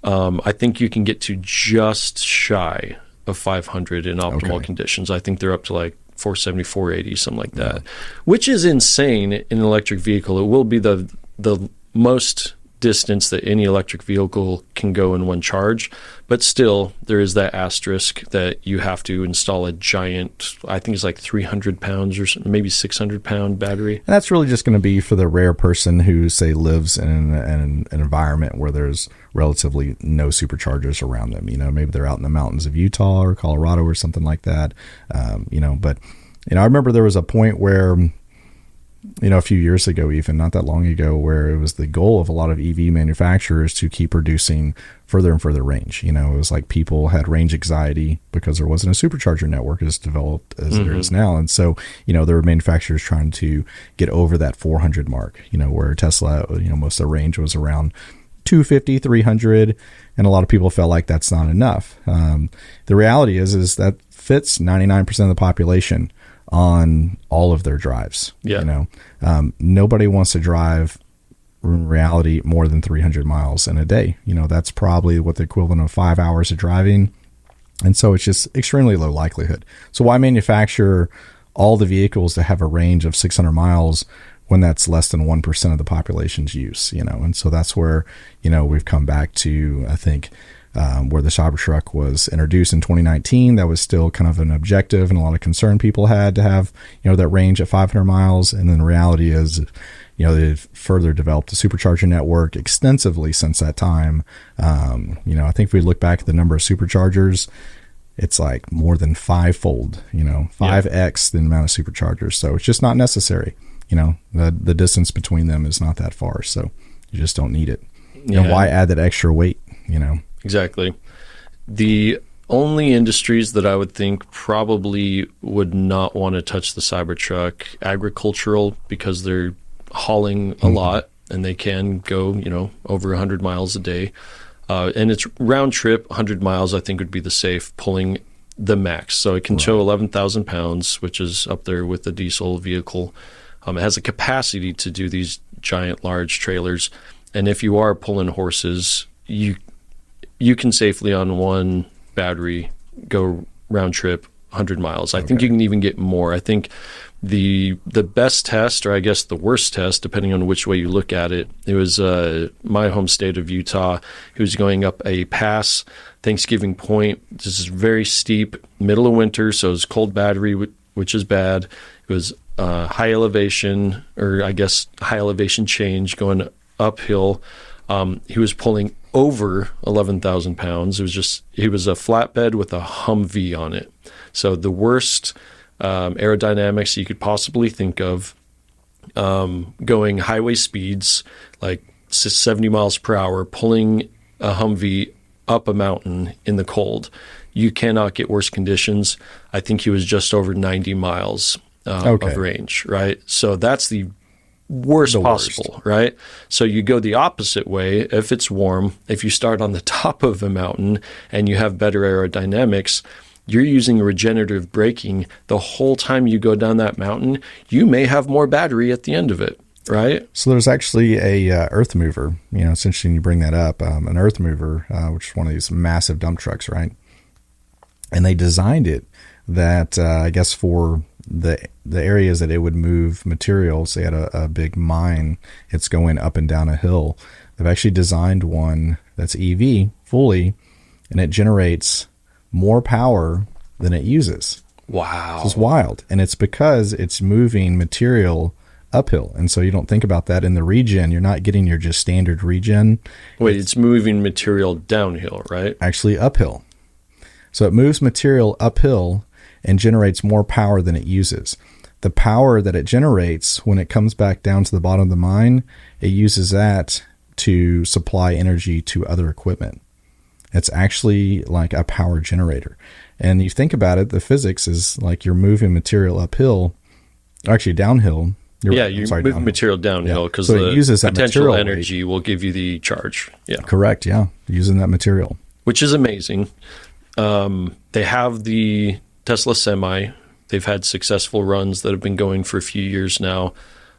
I think you can get to just shy of 500 in optimal conditions. I think they're up to like 470, 480, something like that, which is insane in an electric vehicle. It will be the most distance that any electric vehicle can go in one charge, but still there is that asterisk that you have to install a giant, I think it's like 300 pounds or maybe 600 pound battery. And that's really just going to be for the rare person who, say, lives in an environment where there's relatively no superchargers around them. Maybe they're out in the mountains of Utah or Colorado or something like that. But I remember there was a point where, a few years ago, even not that long ago, where it was the goal of a lot of EV manufacturers to keep producing further and further range. It was like people had range anxiety because there wasn't a supercharger network as developed as there is now. And so, there were manufacturers trying to get over that 400 mark, where Tesla, most of the range was around 250, 300, and a lot of people felt like that's not enough. The reality is that fits 99% of the population. on all of their drives. Yeah. You know, nobody wants to drive in reality more than 300 miles in a day. You know, that's probably what the equivalent of 5 hours of driving. And so it's just extremely low likelihood. So why manufacture all the vehicles that have a range of 600 miles when that's less than 1% of the population's use, you know? And so that's where, you know, we've come back to, I think, where the Cybertruck was introduced in 2019. That was still kind of an objective and a lot of concern people had to have, you know, that range at 500 miles. And then the reality is, you know, they've further developed the supercharger network extensively since that time. You know, I think if we look back at the number of superchargers, it's like more than fivefold, you know, 5x the amount of superchargers. So it's just not necessary. You know, the distance between them is not that far. So you just don't need it. You know, why add that extra weight, you know? Exactly. The only industries that I would think probably would not want to touch the Cybertruck, agricultural, because they're hauling a lot and they can go, you know, over 100 miles a day. And it's round trip, 100 miles, I think would be the safe pulling the max. So it can tow 11,000 pounds, which is up there with the diesel vehicle. It has a capacity to do these giant, large trailers. And if you are pulling horses, you can safely on one battery go round trip 100 miles. I think you can even get more. I think the best test, or I guess the worst test, depending on which way you look at it, it was my home state of Utah. He was going up a pass, Thanksgiving Point. This is very steep, middle of winter, so it's cold battery, which is bad. It was high elevation, or I guess high elevation change going uphill. He was pulling over 11,000 pounds. He was a flatbed with a Humvee on it. So the worst aerodynamics you could possibly think of, going highway speeds like 70 miles per hour, pulling a Humvee up a mountain in the cold. You cannot get worse conditions. I think he was just over 90 miles of range, right? So that's the worst possible, right? So you go the opposite way. If it's warm, if you start on the top of a mountain and you have better aerodynamics, you're using regenerative braking the whole time you go down that mountain. You may have more battery at the end of it, right? So there's actually a earth mover. You know, it's interesting you bring that up. An earth mover, which is one of these massive dump trucks, right? And they designed it that I guess for the areas that it would move materials. They had a big mine. It's going up and down a hill. They've actually designed one that's EV fully, and it generates more power than it uses. Wow. It's wild. And it's because it's moving material uphill. And so you don't think about that in the regen. You're not getting your just standard regen. Wait, it's moving material downhill, right? Actually uphill. So it moves material uphill and generates more power than it uses. The power that it generates when it comes back down to the bottom of the mine, it uses that to supply energy to other equipment. It's actually like a power generator. And you think about it, the physics is like you're moving material uphill, actually downhill. You're moving material downhill because the potential energy will give you the charge. Yeah, correct. Yeah, using that material, which is amazing. They have the Tesla Semi. They've had successful runs that have been going for a few years now.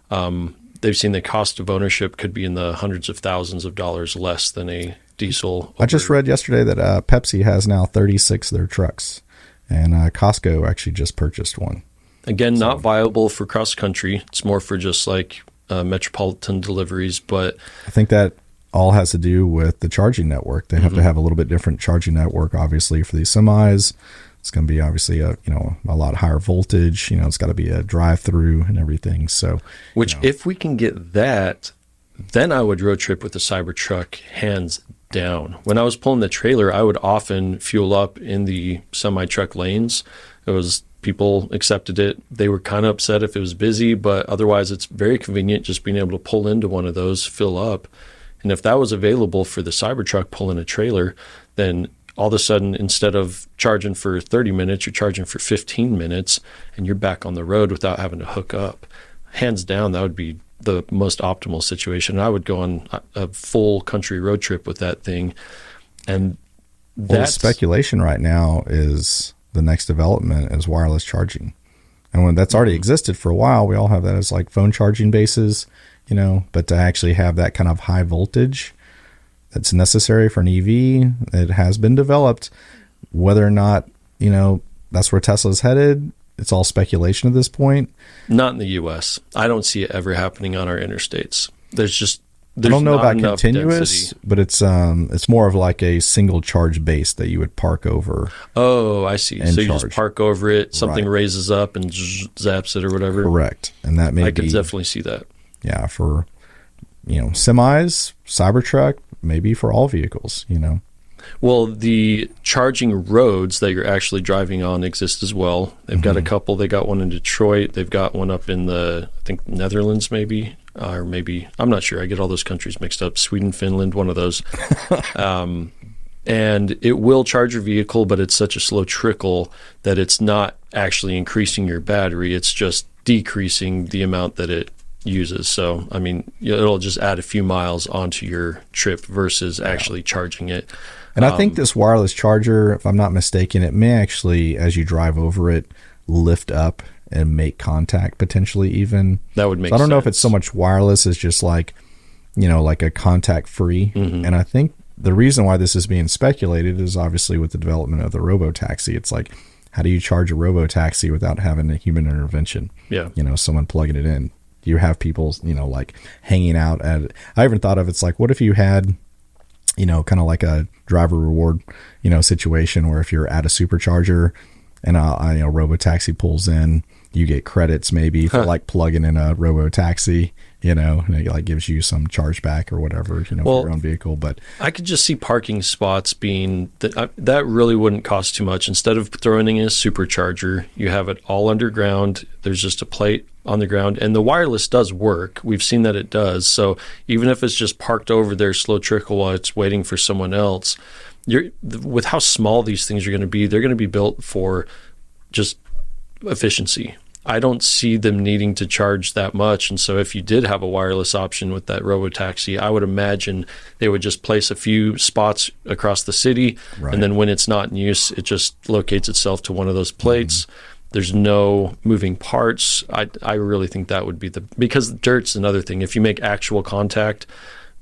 They've seen the cost of ownership could be in the hundreds of thousands of dollars less than a diesel. I just read yesterday that Pepsi has now 36 of their trucks, and Costco actually just purchased one. Again, not viable for cross country. It's more for just like metropolitan deliveries. But I think that all has to do with the charging network. They have to have a little bit different charging network, obviously, for these semis. It's going to be obviously a lot higher voltage. It's got to be a drive-through and everything. So, if we can get that, then I would road trip with the Cybertruck hands down. When I was pulling the trailer, I would often fuel up in the semi-truck lanes. People accepted it. They were kind of upset if it was busy, but otherwise it's very convenient just being able to pull into one of those, fill up. And if that was available for the Cybertruck pulling a trailer, then all of a sudden, instead of charging for 30 minutes, you're charging for 15 minutes, and you're back on the road without having to hook up. Hands down, that would be the most optimal situation. I would go on a full country road trip with that thing. And the speculation right now is the next development is wireless charging. And when that's already existed for a while, we all have that as like phone charging bases, but to actually have that kind of high voltage that's necessary for an EV, it has been developed. Whether or not, that's where Tesla's headed, it's all speculation at this point. Not in the U.S. I don't see it ever happening on our interstates. There's I don't know not about enough continuous, density. but it's more of like a single charge base that you would park over. Oh, I see. And So you charge. just park over it, something Right. raises up and zaps it or whatever. Correct. And that may I be, could definitely see that. yeah, for, semis, Cybertruck, maybe for all vehicles, Well, the charging roads that you're actually driving on exist as well. They've got a couple. They got one in Detroit. They've got one up in I think, Netherlands maybe, or maybe, I'm not sure. I get all those countries mixed up. Sweden, Finland, one of those. And it will charge your vehicle, but it's such a slow trickle that it's not actually increasing your battery. It's just decreasing the amount that it uses. So, I mean, it'll just add a few miles onto your trip versus actually charging it. And I think this wireless charger, if I'm not mistaken, it may actually, as you drive over it, lift up and make contact potentially even. That would make So I don't know if sense. it's so much wireless as just like, like a contact free. And I think the reason why this is being speculated is obviously with the development of the robo-taxi. It's like, how do you charge a robo-taxi without having a human intervention? Yeah. Someone plugging it in. You have people, like hanging out at, I even thought of, it's like, what if you had, kind of like a driver reward, situation where if you're at a supercharger and a robo-taxi pulls in, you get credits maybe for like plugging in a robo-taxi, and it like gives you some charge back or whatever, for your own vehicle. But I could just see parking spots being that really wouldn't cost too much. Instead of throwing in a supercharger, you have it all underground. There's just a plate on the ground, and the wireless does work. We've seen that it does. So even if it's just parked over there, slow trickle while it's waiting for someone else, with how small these things are going to be, they're going to be built for just efficiency. I don't see them needing to charge that much. And so if you did have a wireless option with that robotaxi, I would imagine they would just place a few spots across the city. Right. And then when it's not in use, it just locates itself to one of those plates. There's no moving parts. I really think that would be because dirt's another thing. If you make actual contact,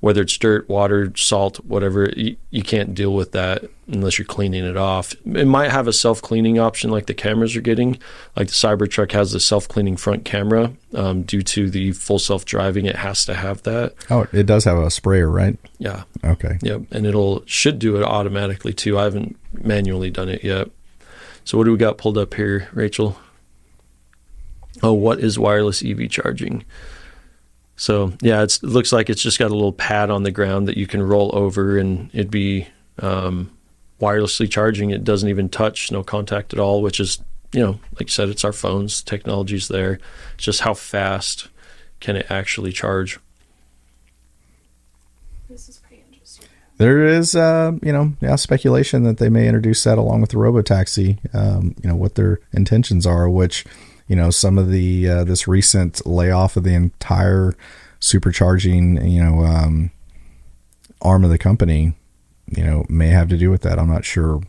whether it's dirt, water, salt, whatever, you can't deal with that unless you're cleaning it off. It might have a self-cleaning option like the cameras are getting. Like the Cybertruck has the self-cleaning front camera. Due to the full self-driving, it has to have that. Oh, it does have a sprayer, right? Yeah. Okay. Yep. And should do it automatically too. I haven't manually done it yet. So what do we got pulled up here, Rachel? Oh, what is wireless EV charging? So, yeah, it looks like it's just got a little pad on the ground that you can roll over and it'd be wirelessly charging. It doesn't even touch, no contact at all, which is, like you said, it's our phones. Technology's there. It's just how fast can it actually charge? This is pretty interesting. There is, speculation that they may introduce that along with the robotaxi, what their intentions are, which, some of the this recent layoff of the entire supercharging, arm of the company, may have to do with that. I'm not sure.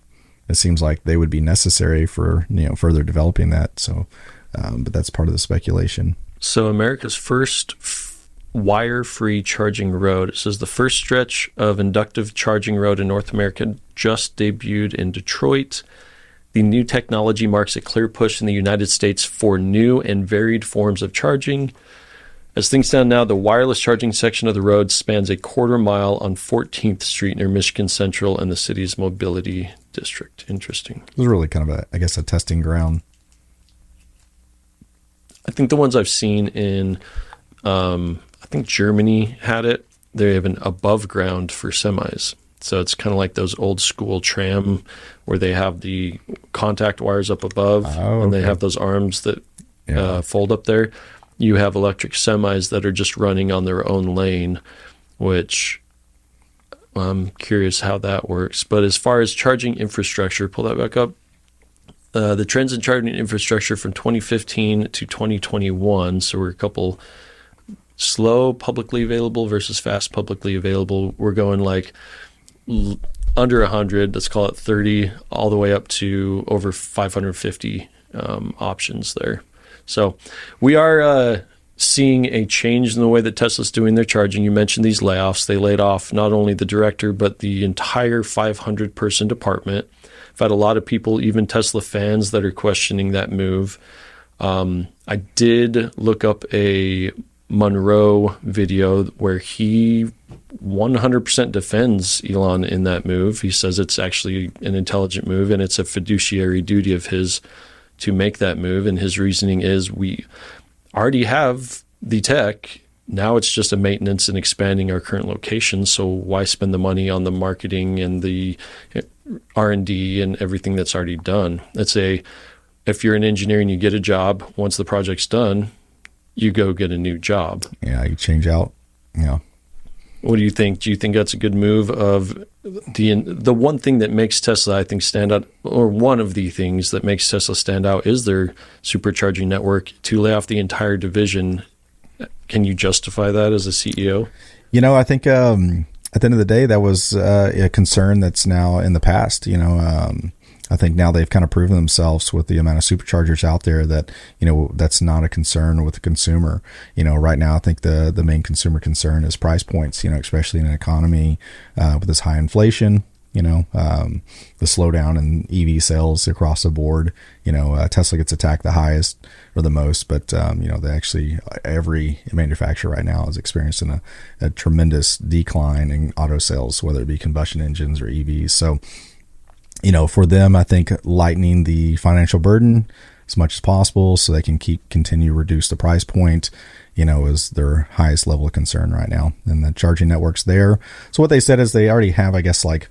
It seems like they would be necessary for, further developing that. So, but that's part of the speculation. So America's first wire-free charging road. It says the first stretch of inductive charging road in North America just debuted in Detroit. The new technology marks a clear push in the United States for new and varied forms of charging. As things stand now, the wireless charging section of the road spans a quarter mile on 14th Street near Michigan Central and the city's mobility district. Interesting. It was really kind of a testing ground. I think the ones I've seen in, I think Germany had it. They have an above ground for semis. So it's kind of like those old school tram where they have the contact wires up above and they have those arms that fold up there. You have electric semis that are just running on their own lane, which I'm curious how that works. But as far as charging infrastructure, pull that back up. The trends in charging infrastructure from 2015 to 2021, so we're a couple slow publicly available versus fast publicly available. We're going like under 100, let's call it 30, all the way up to over 550 options there. So we are seeing a change in the way that Tesla's doing their charging. You mentioned these layoffs. They laid off not only the director, but the entire 500-person department. I've had a lot of people, even Tesla fans, that are questioning that move. I did look up a Monroe video where he 100% defends Elon in that move. He says it's actually an intelligent move and it's a fiduciary duty of his to make that move. And his reasoning is we already have the tech. Now it's just a maintenance and expanding our current location. So why spend the money on the marketing and the R&D and everything that's already done? If you're an engineer and you get a job, once the project's done, you go get a new job. Yeah, you change out. Yeah. What do you think? Do you think that's a good move? Of the one thing that makes Tesla, I think, stand out, or one of the things that makes Tesla stand out, is their supercharging network. To lay off the entire division, can you justify that as a CEO? I think at the end of the day, that was a concern that's now in the past. I think now they've kind of proven themselves with the amount of superchargers out there that, that's not a concern with the consumer. Right now, I think the main consumer concern is price points, especially in an economy with this high inflation, the slowdown in EV sales across the board. Tesla gets attacked the highest or the most, but, they actually, every manufacturer right now is experiencing a tremendous decline in auto sales, whether it be combustion engines or EVs. So, for them, I think lightening the financial burden as much as possible so they can continue to reduce the price point, is their highest level of concern right now. And the charging network's there. So what they said is they already have, I guess, like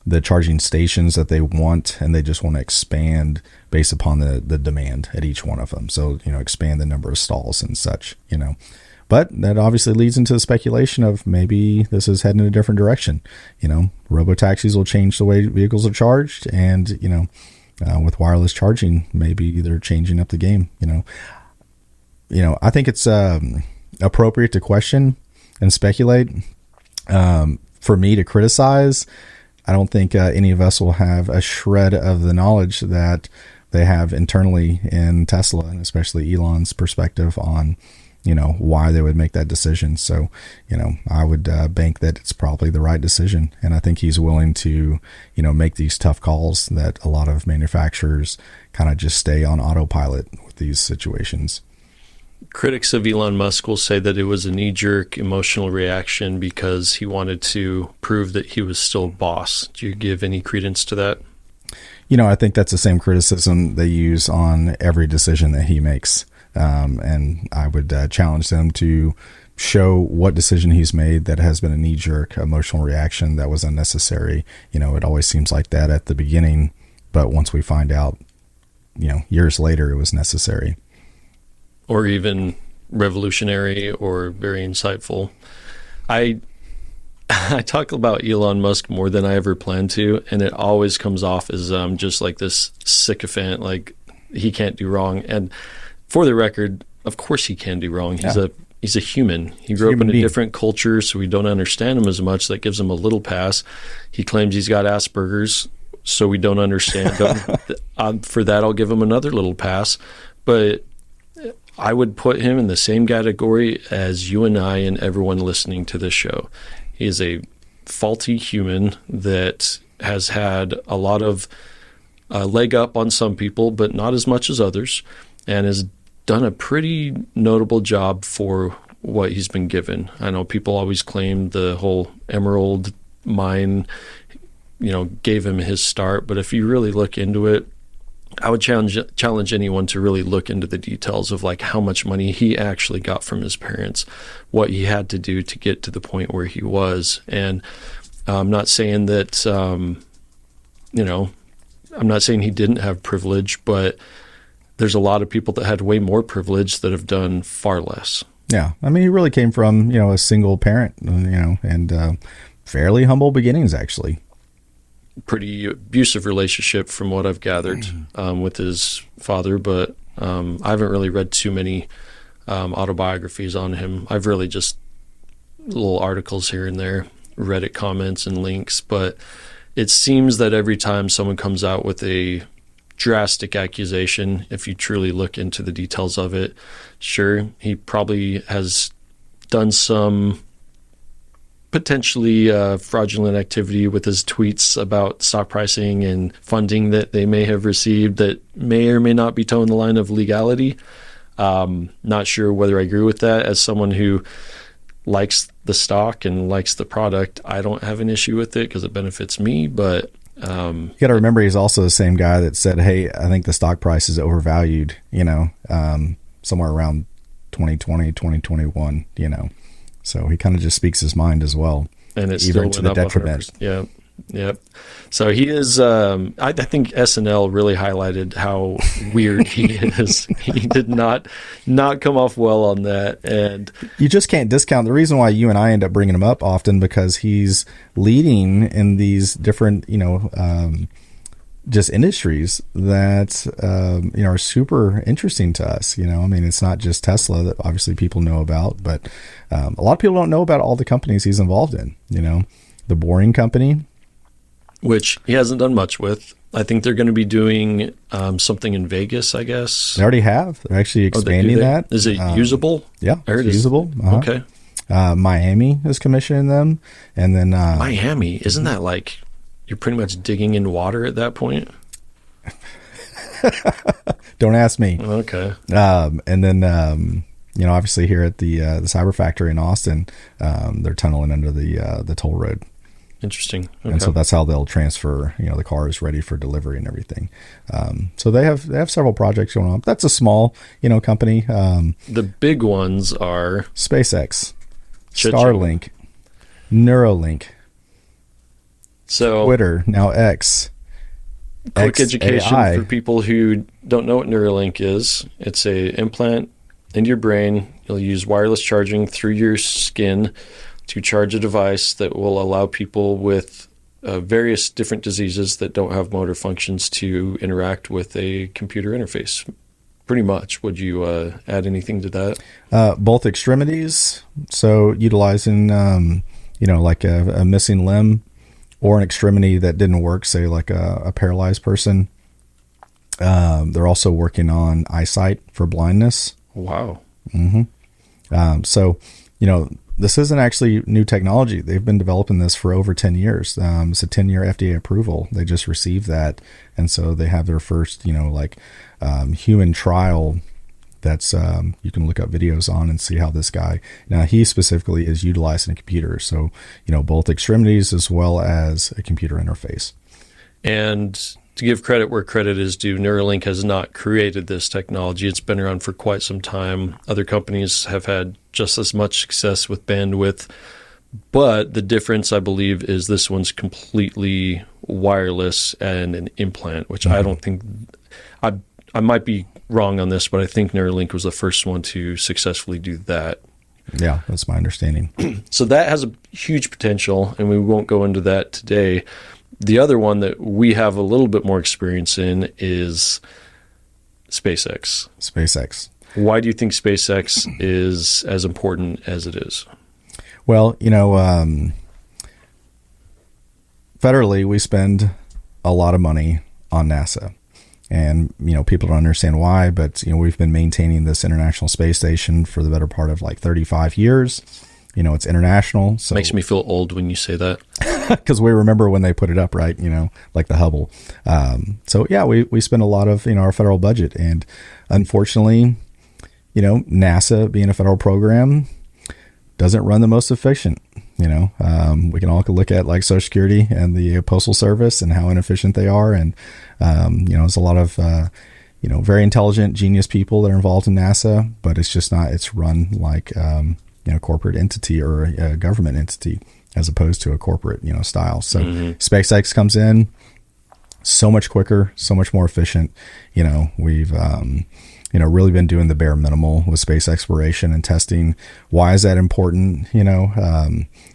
the charging stations that they want, and they just want to expand based upon the demand at each one of them. So, expand the number of stalls and such, But that obviously leads into the speculation of maybe this is heading in a different direction. Robotaxis will change the way vehicles are charged, and with wireless charging, maybe they're changing up the game. I think it's appropriate to question and speculate. For me to criticize, I don't think any of us will have a shred of the knowledge that they have internally in Tesla, and especially Elon's perspective on why they would make that decision. So, I would bank that it's probably the right decision. And I think he's willing to, make these tough calls that a lot of manufacturers kind of just stay on autopilot with these situations. Critics of Elon Musk will say that it was a knee-jerk emotional reaction because he wanted to prove that he was still boss. Do you give any credence to that? I think that's the same criticism they use on every decision that he makes. And I would challenge them to show what decision he's made that has been a knee-jerk emotional reaction that was unnecessary. It always seems like that at the beginning, but once we find out, years later, it was necessary. Or even revolutionary or very insightful. I talk about Elon Musk more than I ever planned to, and it always comes off as just like this sycophant, like he can't do wrong. And for the record, of course he can do wrong. He's a human. He grew up in a different culture, so we don't understand him as much. That gives him a little pass. He claims he's got Asperger's, so we don't understand him. For that, I'll give him another little pass. But I would put him in the same category as you and I and everyone listening to this show. He is a faulty human that has had a lot of leg up on some people, but not as much as others, and has done a pretty notable job for what he's been given. I know people always claim the whole emerald mine, gave him his start, but if you really look into it, I would challenge anyone to really look into the details of like how much money he actually got from his parents, what he had to do to get to the point where he was. And I'm not saying that, I'm not saying he didn't have privilege, but there's a lot of people that had way more privilege that have done far less. Yeah. I mean, he really came from, a single parent, and fairly humble beginnings, actually. Pretty abusive relationship from what I've gathered with his father, but I haven't really read too many autobiographies on him. I've really just little articles here and there, Reddit comments and links, but it seems that every time someone comes out with a drastic accusation if you truly look into the details of it. Sure, he probably has done some potentially fraudulent activity with his tweets about stock pricing and funding that they may have received that may or may not be towing the line of legality. Not sure whether I agree with that. As someone who likes the stock and likes the product, I don't have an issue with it because it benefits me. But you got to remember, he's also the same guy that said, "Hey, I think the stock price is overvalued." Somewhere around 2020, 2021. So he kind of just speaks his mind as well, and it's even still to went the up detriment. 100%. Yeah. So he is. I think SNL really highlighted how weird he is. He did not come off well on that, and you just can't discount the reason why you and I end up bringing him up often, because he's leading in these different, just industries that are super interesting to us. It's not just Tesla that obviously people know about, but a lot of people don't know about all the companies he's involved in. The Boring Company, which he hasn't done much with. I think they're going to be doing something in Vegas, I guess. They already have. They're actually expanding that. Is it usable? Yeah, I heard it's usable. Okay. Miami is commissioning them. And then Miami, isn't that like you're pretty much digging in water at that point? Don't ask me. Okay. And then, obviously here at the Cyber Factory in Austin, they're tunneling under the toll road. Interesting. Okay. And so that's how they'll transfer, the cars ready for delivery and everything. So they have several projects going on. That's a small, company. The big ones are SpaceX, Starlink, Neuralink, Twitter, now X. Quick education AI. for people who don't know what Neuralink is. It's a implant into your brain. You'll use wireless charging through your skin to charge a device that will allow people with various different diseases that don't have motor functions to interact with a computer interface. Pretty much. Would you add anything to that? Both extremities. So utilizing, like a missing limb or an extremity that didn't work, say like a paralyzed person. They're also working on eyesight for blindness. Wow. Mm-hmm. So, this isn't actually new technology. They've been developing this for over 10 years. It's a 10-year FDA approval. They just received that. And so they have their first, human trial that's you can look up videos on and see how this guy, now he specifically is utilizing a computer. So, both extremities as well as a computer interface. And to give credit where credit is due, Neuralink has not created this technology. It's been around for quite some time. Other companies have had just as much success with bandwidth. But the difference, I believe, is this one's completely wireless and an implant, which I don't think I might be wrong on this, but I think Neuralink was the first one to successfully do that. Yeah, that's my understanding. So that has a huge potential, and we won't go into that today. The other one that we have a little bit more experience in is SpaceX. SpaceX. Why do you think SpaceX is as important as it is? Well, federally, we spend a lot of money on NASA. And, people don't understand why, but, we've been maintaining this International Space Station for the better part of like 35 years. It's international. So makes me feel old when you say that. Because we remember when they put it up, right? Like the Hubble. So yeah, we spend a lot of, our federal budget. And unfortunately, NASA being a federal program doesn't run the most efficient. We can all look at like Social Security and the Postal Service and how inefficient they are. And, there's a lot of, very intelligent, genius people that are involved in NASA, but it's just not, it's run like, corporate entity or a government entity as opposed to a corporate, style. So SpaceX comes in so much quicker, so much more efficient. We've, really been doing the bare minimal with space exploration and testing. Why is that important?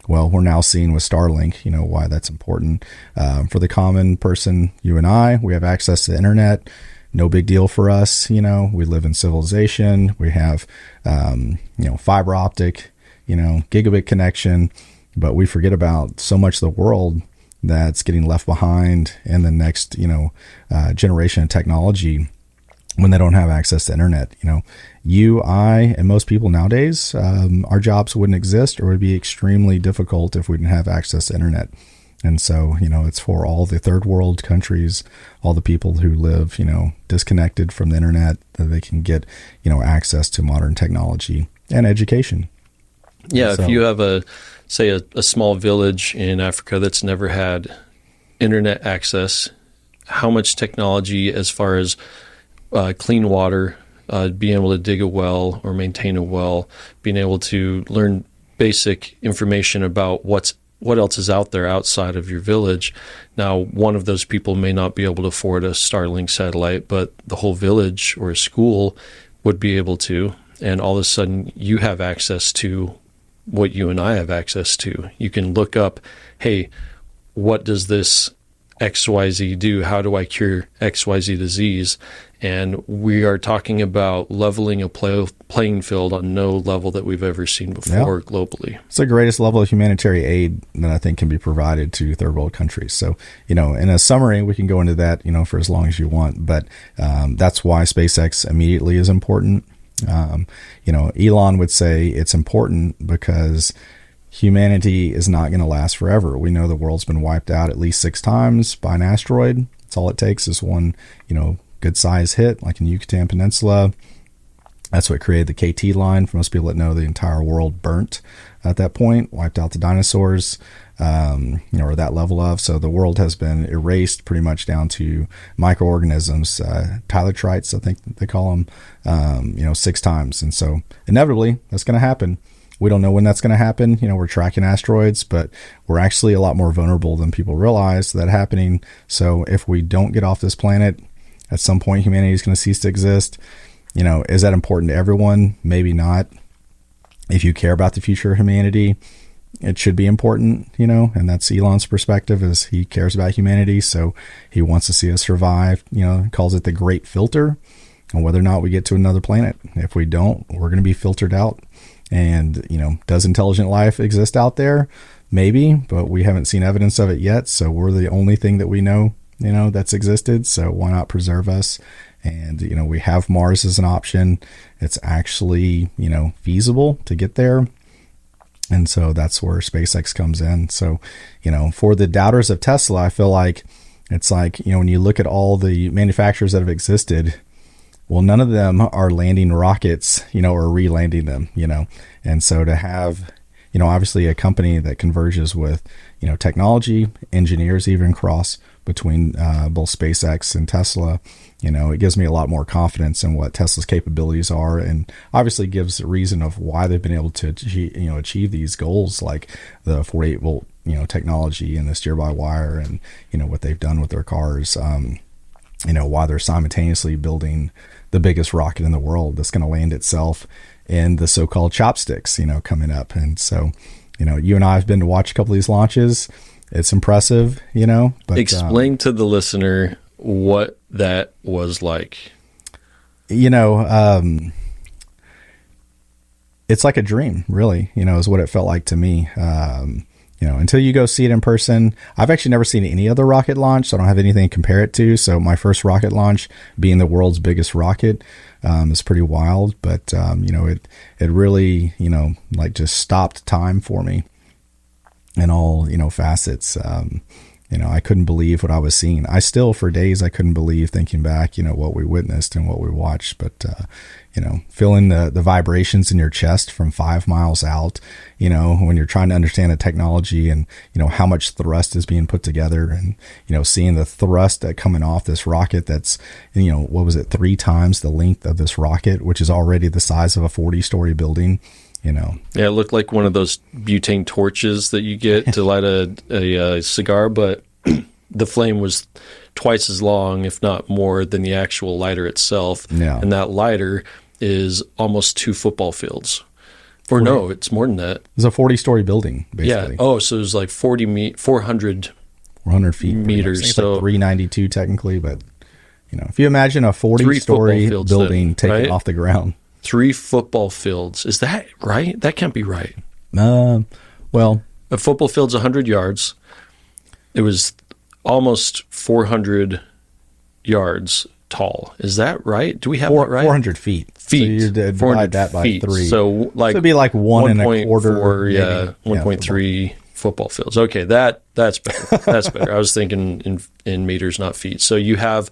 Well, we're now seeing with Starlink, why that's important. For the common person, you and I, we have access to the internet. No big deal for us. We live in civilization. We have, fiber optic, gigabit connection, but we forget about so much of the world that's getting left behind in the next, generation of technology when they don't have access to internet. You, I, and most people nowadays, our jobs wouldn't exist, or would be extremely difficult if we didn't have access to internet. And so, it's for all the third world countries, all the people who live, disconnected from the internet, that they can get, access to modern technology and education. Yeah, So, if you have a small village in Africa that's never had internet access, how much technology as far as clean water, being able to dig a well or maintain a well, being able to learn basic information about what else is out there outside of your village. Now, one of those people may not be able to afford a Starlink satellite, but the whole village or a school would be able to. And all of a sudden, you have access to what you and I have access to. You can look up, hey, what does this XYZ do? How do I cure XYZ disease? And we are talking about leveling a playing field on no level that we've ever seen before globally. It's the greatest level of humanitarian aid that I think can be provided to third world countries. So, in a summary, we can go into that, for as long as you want, but that's why SpaceX immediately is important. Elon would say it's important because humanity is not going to last forever. We know the world's been wiped out at least 6 times by an asteroid. That's all it takes is one, good size hit, like in the Yucatan Peninsula. That's what created the KT line. For most people that know, the entire world burnt at that point, wiped out the dinosaurs, or that level of. So the world has been erased pretty much down to microorganisms, tylotrites, I think they call them, 6 times. And so inevitably that's going to happen. We don't know when that's going to happen. We're tracking asteroids, but we're actually a lot more vulnerable than people realize that happening. So if we don't get off this planet, at some point humanity is going to cease to exist. Is that important to everyone? Maybe not. If you care about the future of humanity, it should be important, and that's Elon's perspective, is he cares about humanity. So he wants to see us survive, calls it the great filter, and whether or not we get to another planet. If we don't, we're going to be filtered out. And, does intelligent life exist out there? Maybe, but we haven't seen evidence of it yet. So we're the only thing that we know, that's existed. So why not preserve us? And, we have Mars as an option. It's actually, feasible to get there. And so that's where SpaceX comes in. So, for the doubters of Tesla, I feel like it's like, when you look at all the manufacturers that have existed, well, none of them are landing rockets, or re-landing them, And so to have, obviously a company that converges with, technology, engineers even cross between both SpaceX and Tesla, it gives me a lot more confidence in what Tesla's capabilities are, and obviously gives a reason of why they've been able to achieve these goals, like the 48 volt, technology and the steer-by-wire, and, what they've done with their cars, why they're simultaneously building the biggest rocket in the world that's going to land itself in the so-called chopsticks, coming up. And so, you and I have been to watch a couple of these launches. It's impressive, but explain to the listener what that was like. It's like a dream, really, is what it felt like to me. Until you go see it in person. I've actually never seen any other rocket launch, so I don't have anything to compare it to. So my first rocket launch, being the world's biggest rocket, is pretty wild. But, it really, like just stopped time for me in all, facets. I couldn't believe what I was seeing. I still, for days, I couldn't believe, thinking back, what we witnessed and what we watched. But, feeling the vibrations in your chest from 5 miles out, when you're trying to understand the technology and, how much thrust is being put together, and, seeing the thrust that coming off this rocket that's, 3 times the length of this rocket, which is already the size of a 40-story building. Yeah, it looked like one of those butane torches that you get to light a cigar, but the flame was twice as long, if not more, than the actual lighter itself. Yeah. And that lighter is almost 2 football fields. Or no, it's more than that. It's a 40-story building, basically. Yeah. Oh, so it was like 400 feet meters. So like 392 technically, but if you imagine a 40-story building taken off the ground. 3 football fields. Is that right? That can't be right. Well, a football field's 100 yards. It was almost 400 yards tall. Is that right? Do we have that right? 400 feet. So you divide that by feet. 3. So like it'd be like 1.25. Yeah, 1.3 football fields. Okay, that's better. That's better. I was thinking in meters, not feet. So you have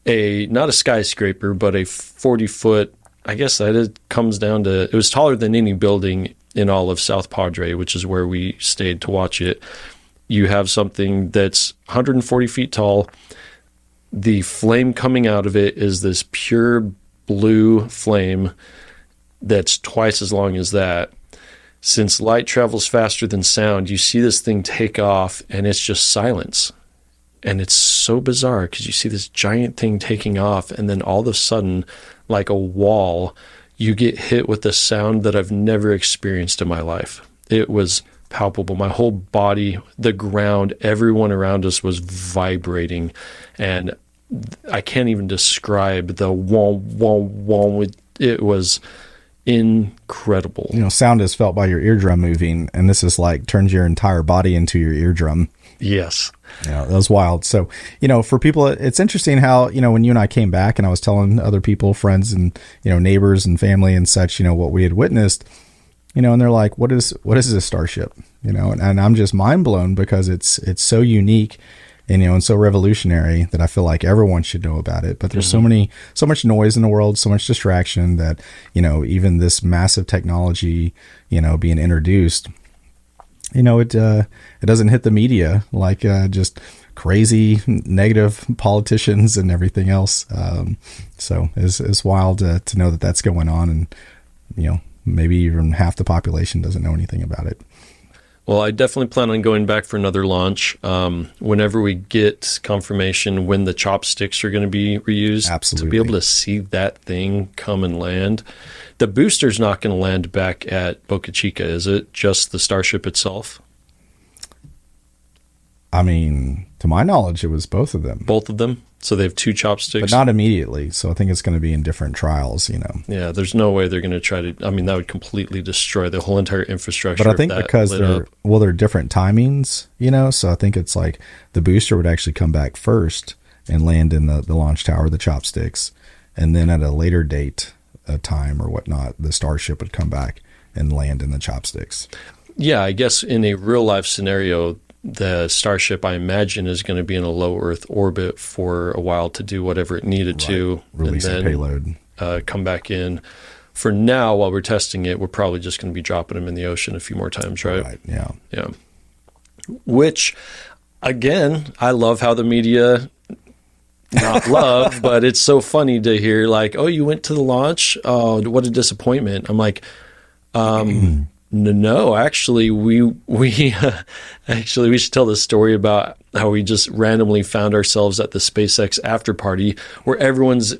not a skyscraper, but a 40-foot. I guess that comes down to, it was taller than any building in all of South Padre, which is where we stayed to watch it. You have something that's 140 feet tall. The flame coming out of it is this pure blue flame that's twice as long as that. Since light travels faster than sound, you see this thing take off and it's just silence. And it's so bizarre because you see this giant thing taking off, and then all of a sudden, like a wall, you get hit with a sound that I've never experienced in my life. It was palpable. My whole body, the ground, everyone around us was vibrating, and I can't even describe the wah, wah, wah. It was incredible. Sound is felt by your eardrum moving, and this is like turns your entire body into your eardrum. Yes. That was wild. So, for people, it's interesting how, when you and I came back and I was telling other people, friends and, neighbors and family and such, what we had witnessed, and they're like, what is this starship? And I'm just mind blown because it's so unique and so revolutionary that I feel like everyone should know about it. But there's so much noise in the world, so much distraction that, even this massive technology, being introduced, it doesn't hit the media like just crazy negative politicians and everything else. So it's wild to know that that's going on, and maybe even half the population doesn't know anything about it. Well, I definitely plan on going back for another launch whenever we get confirmation when the chopsticks are going to be reused. Absolutely. To be able to see that thing come and land. The booster's not going to land back at Boca Chica, is it? Just the Starship itself? I mean, to my knowledge, it was both of them. Both of them? So they have 2 chopsticks? But not immediately. So I think it's going to be in different trials, Yeah, there's no way they're going to try to... I mean, that would completely destroy the whole entire infrastructure. But I think because they're different timings, so I think it's like the booster would actually come back first and land in the launch tower, the chopsticks. And then at a later date, a time or whatnot, the Starship would come back and land in the chopsticks. Yeah, I guess in a real life scenario, the Starship, I imagine, is going to be in a low Earth orbit for a while to do whatever it needed to. Release a payload. Come back in. For now, while we're testing it, we're probably just going to be dropping them in the ocean a few more times, right? Right, yeah. Yeah. Which, again, I love how the media... not love, but it's so funny to hear like, oh, you went to the launch? Oh, what a disappointment. I'm like, no, actually, we should tell this story about how we just randomly found ourselves at the SpaceX after party where everyone's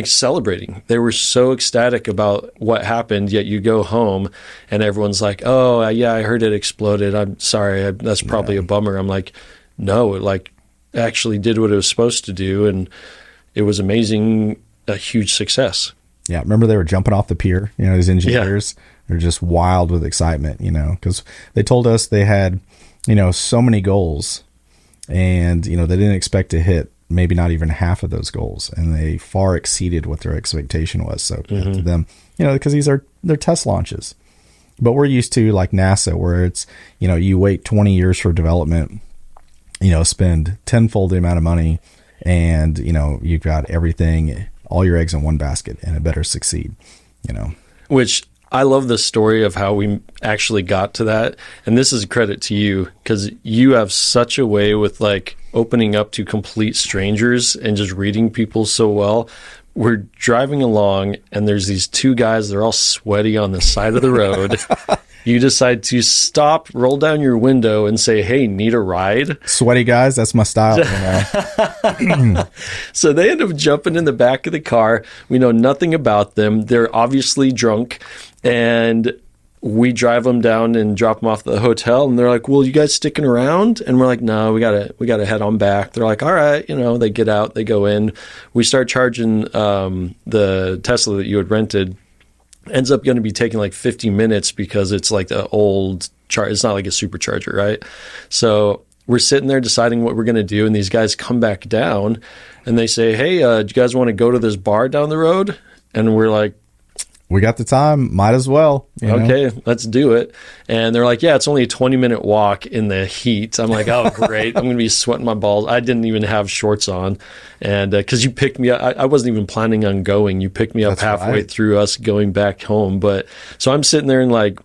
celebrating. They were so ecstatic about what happened, yet you go home and everyone's like, oh, yeah, I heard it exploded. I'm sorry. That's probably a bummer. I'm like, no, it actually did what it was supposed to do, and it was amazing, a huge success. Yeah, remember they were jumping off the pier, these engineers, they're just wild with excitement, because they told us they had, so many goals, and, they didn't expect to hit maybe not even half of those goals, and they far exceeded what their expectation was. So to them, because they're test launches, but we're used to like NASA where it's, you wait 20 years for development, spend tenfold the amount of money, and you've got everything, all your eggs in one basket, and it better succeed. Which I love the story of how we actually got to that, and this is a credit to you because you have such a way with like opening up to complete strangers and just reading people so well. We're driving along, and there's these 2 guys. They're all sweaty on the side of the road. You decide to stop, roll down your window, and say, hey, need a ride? Sweaty guys, that's my style. So they end up jumping in the back of the car. We know nothing about them. They're obviously drunk, and we drive them down and drop them off at the hotel. And they're like, well, you guys sticking around? And we're like, no, we gotta head on back. They're like, all right. They get out, they go in. We start charging the Tesla that you had rented. Ends up going to be taking like 50 minutes because it's like the old it's not like a supercharger, right? So we're sitting there deciding what we're going to do, and these guys come back down, and they say, "Hey, do you guys want to go to this bar down the road?" And we're like, we got the time, might as well. Okay, let's do it. And they're like, yeah, it's only a 20-minute walk in the heat. I'm like, oh, great. I'm going to be sweating my balls. I didn't even have shorts on. And because you picked me up, I wasn't even planning on going. You picked me up halfway through us going back home. But so I'm sitting there in like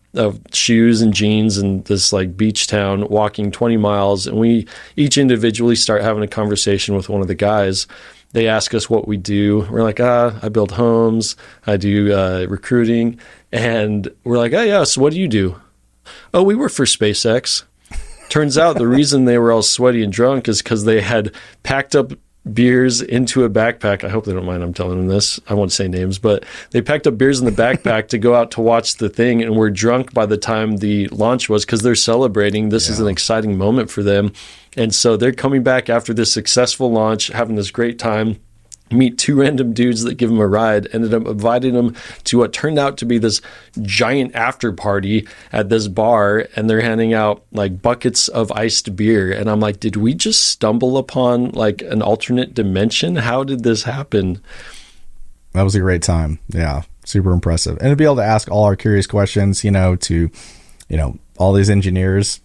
shoes and jeans in this like beach town walking 20 miles. And we each individually start having a conversation with one of the guys. They ask us what we do. We're like, I build homes. I do recruiting. And we're like, oh, yeah, so what do you do? Oh, we work for SpaceX. Turns out the reason they were all sweaty and drunk is because they had packed up beers into a backpack. I hope they don't mind I'm telling them this. I won't say names, but they packed up beers in the backpack to go out to watch the thing and were drunk by the time the launch was because they're celebrating. This is an exciting moment for them. And so they're coming back after this successful launch, having this great time, meet two random dudes that give them a ride, ended up inviting them to what turned out to be this giant after party at this bar, and they're handing out like buckets of iced beer. And I'm like, did we just stumble upon like an alternate dimension? How did this happen? That was a great time. Yeah, super impressive. And to be able to ask all our curious questions, to all these engineers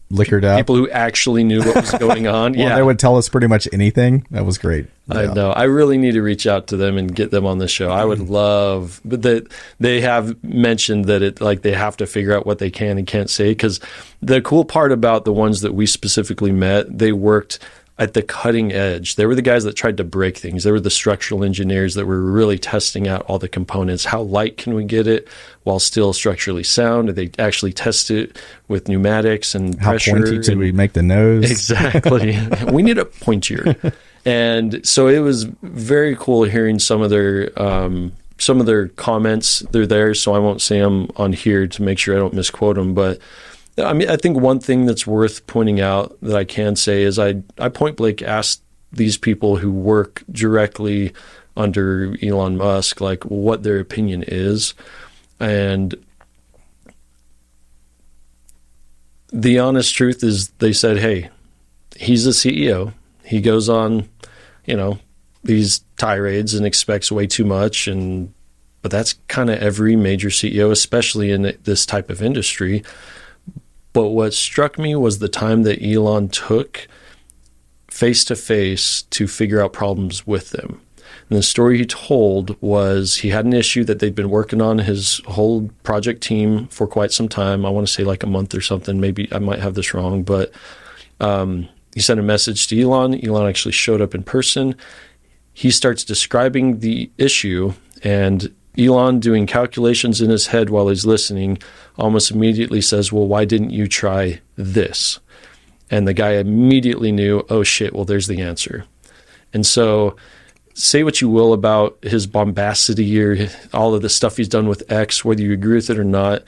liquored up. People who actually knew what was going on. They would tell us pretty much anything. That was great. I know. I really need to reach out to them and get them on the show. I would love, but that they have mentioned that it like they have to figure out what they can and can't say. Because the cool part about the ones that we specifically met, they worked at the cutting edge. They were the guys that tried to break things. They were the structural engineers that were really testing out all the components. How light can we get it while still structurally sound? Did they actually test it with pneumatics and pressure? How pointy did we make the nose? Exactly. We need it pointier. And so it was very cool hearing some of their comments. They're there, so I won't say them on here to make sure I don't misquote them. But I mean, I think one thing that's worth pointing out that I can say is I point blank asked these people who work directly under Elon Musk, like what their opinion is. And the honest truth is they said, hey, he's a CEO. He goes on, these tirades and expects way too much. But that's kind of every major CEO, especially in this type of industry. But what struck me was the time that Elon took face-to-face to figure out problems with them. And the story he told was he had an issue that they'd been working on his whole project team for quite some time. I want to say like a month or something. Maybe I might have this wrong, but he sent a message to Elon. Elon actually showed up in person. He starts describing the issue, and Elon, doing calculations in his head while he's listening, almost immediately says, well, why didn't you try this? And the guy immediately knew, oh, shit, well, there's the answer. And so say what you will about his bombacity or all of the stuff he's done with X, whether you agree with it or not,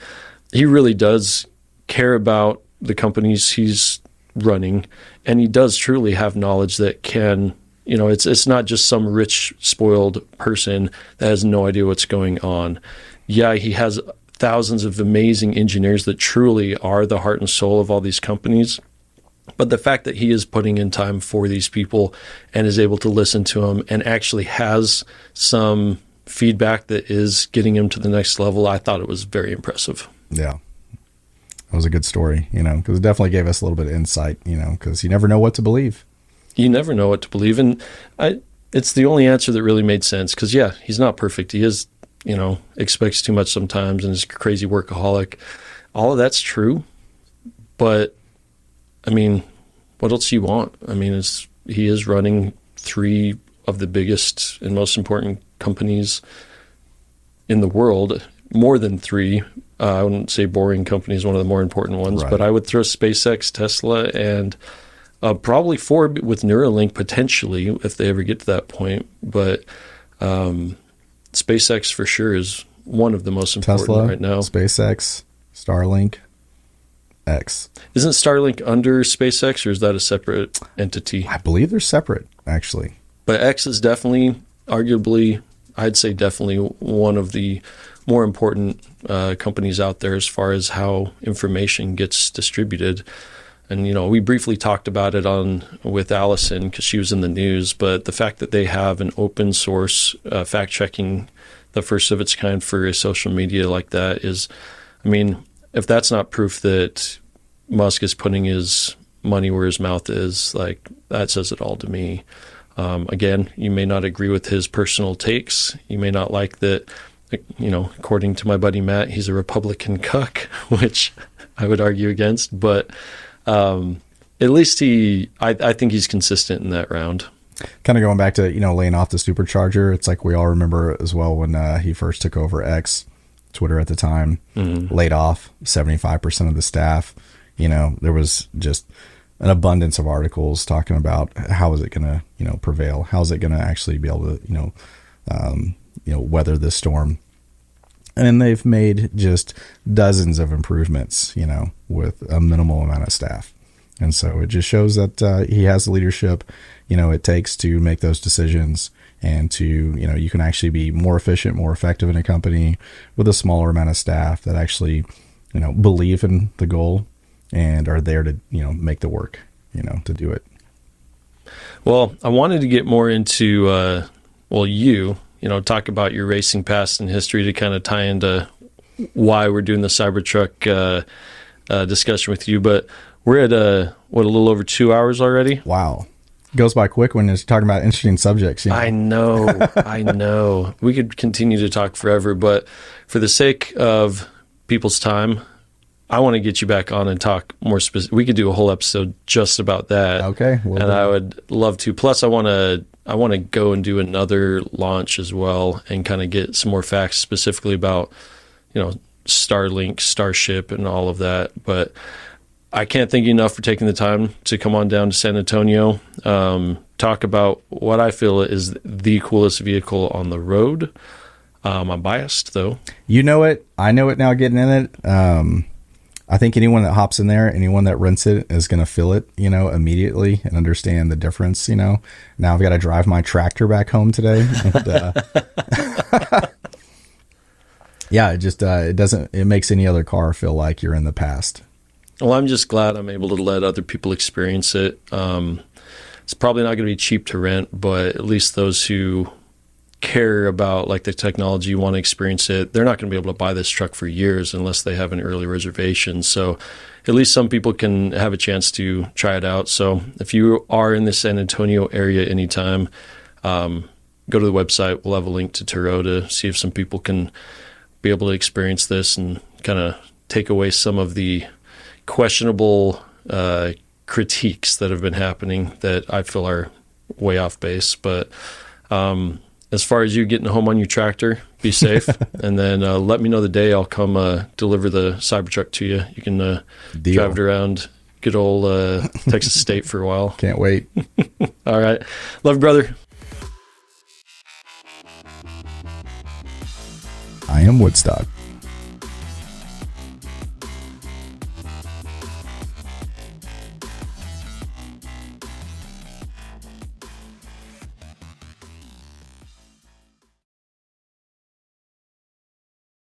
he really does care about the companies he's running, and he does truly have knowledge that can... it's not just some rich, spoiled person that has no idea what's going on. Yeah, he has thousands of amazing engineers that truly are the heart and soul of all these companies. But the fact that he is putting in time for these people and is able to listen to them and actually has some feedback that is getting him to the next level, I thought it was very impressive. Yeah. That was a good story, because it definitely gave us a little bit of insight, because you never know what to believe. You never know what to believe. And it's the only answer that really made sense because, yeah, he's not perfect. He is, expects too much sometimes and is a crazy workaholic. All of that's true. But, I mean, what else do you want? I mean, he is running three of the biggest and most important companies in the world, more than three. I wouldn't say Boring Company is one of the more important ones, right. But I would throw SpaceX, Tesla, and... probably Ford with Neuralink potentially if they ever get to that point, but SpaceX for sure is one of the most important Tesla, right now. SpaceX, Starlink, X. Isn't Starlink under SpaceX or is that a separate entity? I believe they're separate, actually. But X is definitely, arguably, I'd say definitely one of the more important companies out there as far as how information gets distributed. and we briefly talked about it with Allison because she was in the news. But the fact that they have an open source fact checking, the first of its kind for a social media like that is, I mean, if that's not proof that Musk is putting his money where his mouth is, like, that says it all to me. Again, you may not agree with his personal takes. You may not like that, according to my buddy Matt, he's a Republican cuck, which I would argue against. But at least I think he's consistent in that round. Kind of going back to, laying off the supercharger. It's like we all remember as well when he first took over X, Twitter at the time, laid off 75% of the staff. There was just an abundance of articles talking about how is it going to, prevail? How is it going to actually be able to, weather this storm? And they've made just dozens of improvements, with a minimal amount of staff. And so it just shows that he has the leadership, it takes to make those decisions and to, you can actually be more efficient, more effective in a company with a smaller amount of staff that actually, believe in the goal and are there to, make the work, to do it. Well, I wanted to get more into, talk about your racing past and history to kind of tie into why we're doing the Cybertruck discussion with you. But we're at a little over 2 hours already. Wow. Goes by quick when you're talking about interesting subjects. I know. We could continue to talk forever, but for the sake of people's time, I want to get you back on and talk more specific. We could do a whole episode just about that. Okay. And I would love to. Plus, I want to go and do another launch as well and kind of get some more facts specifically about, Starlink, Starship, and all of that. But I can't thank you enough for taking the time to come on down to San Antonio, talk about what I feel is the coolest vehicle on the road. I'm biased, though. You know it. I know it now getting in it. I think anyone that hops in there, anyone that rents it is going to feel it, immediately and understand the difference, Now I've got to drive my tractor back home today. And, yeah, it makes any other car feel like you're in the past. Well, I'm just glad I'm able to let other people experience it. It's probably not going to be cheap to rent, but at least those who care about like the technology, want to experience it, they're not going to be able to buy this truck for years unless they have an early reservation. So at least some people can have a chance to try it out. So if you are in the San Antonio area anytime, go to the website. We'll have a link to Turo to see if some people can be able to experience this and kind of take away some of the questionable critiques that have been happening that I feel are way off base. But as far as you getting home on your tractor, be safe. And then let me know the day. I'll come deliver the Cybertruck to you. You can drive it around good old Texas State for a while. Can't wait. All right. Love you, brother. I am Woodstock.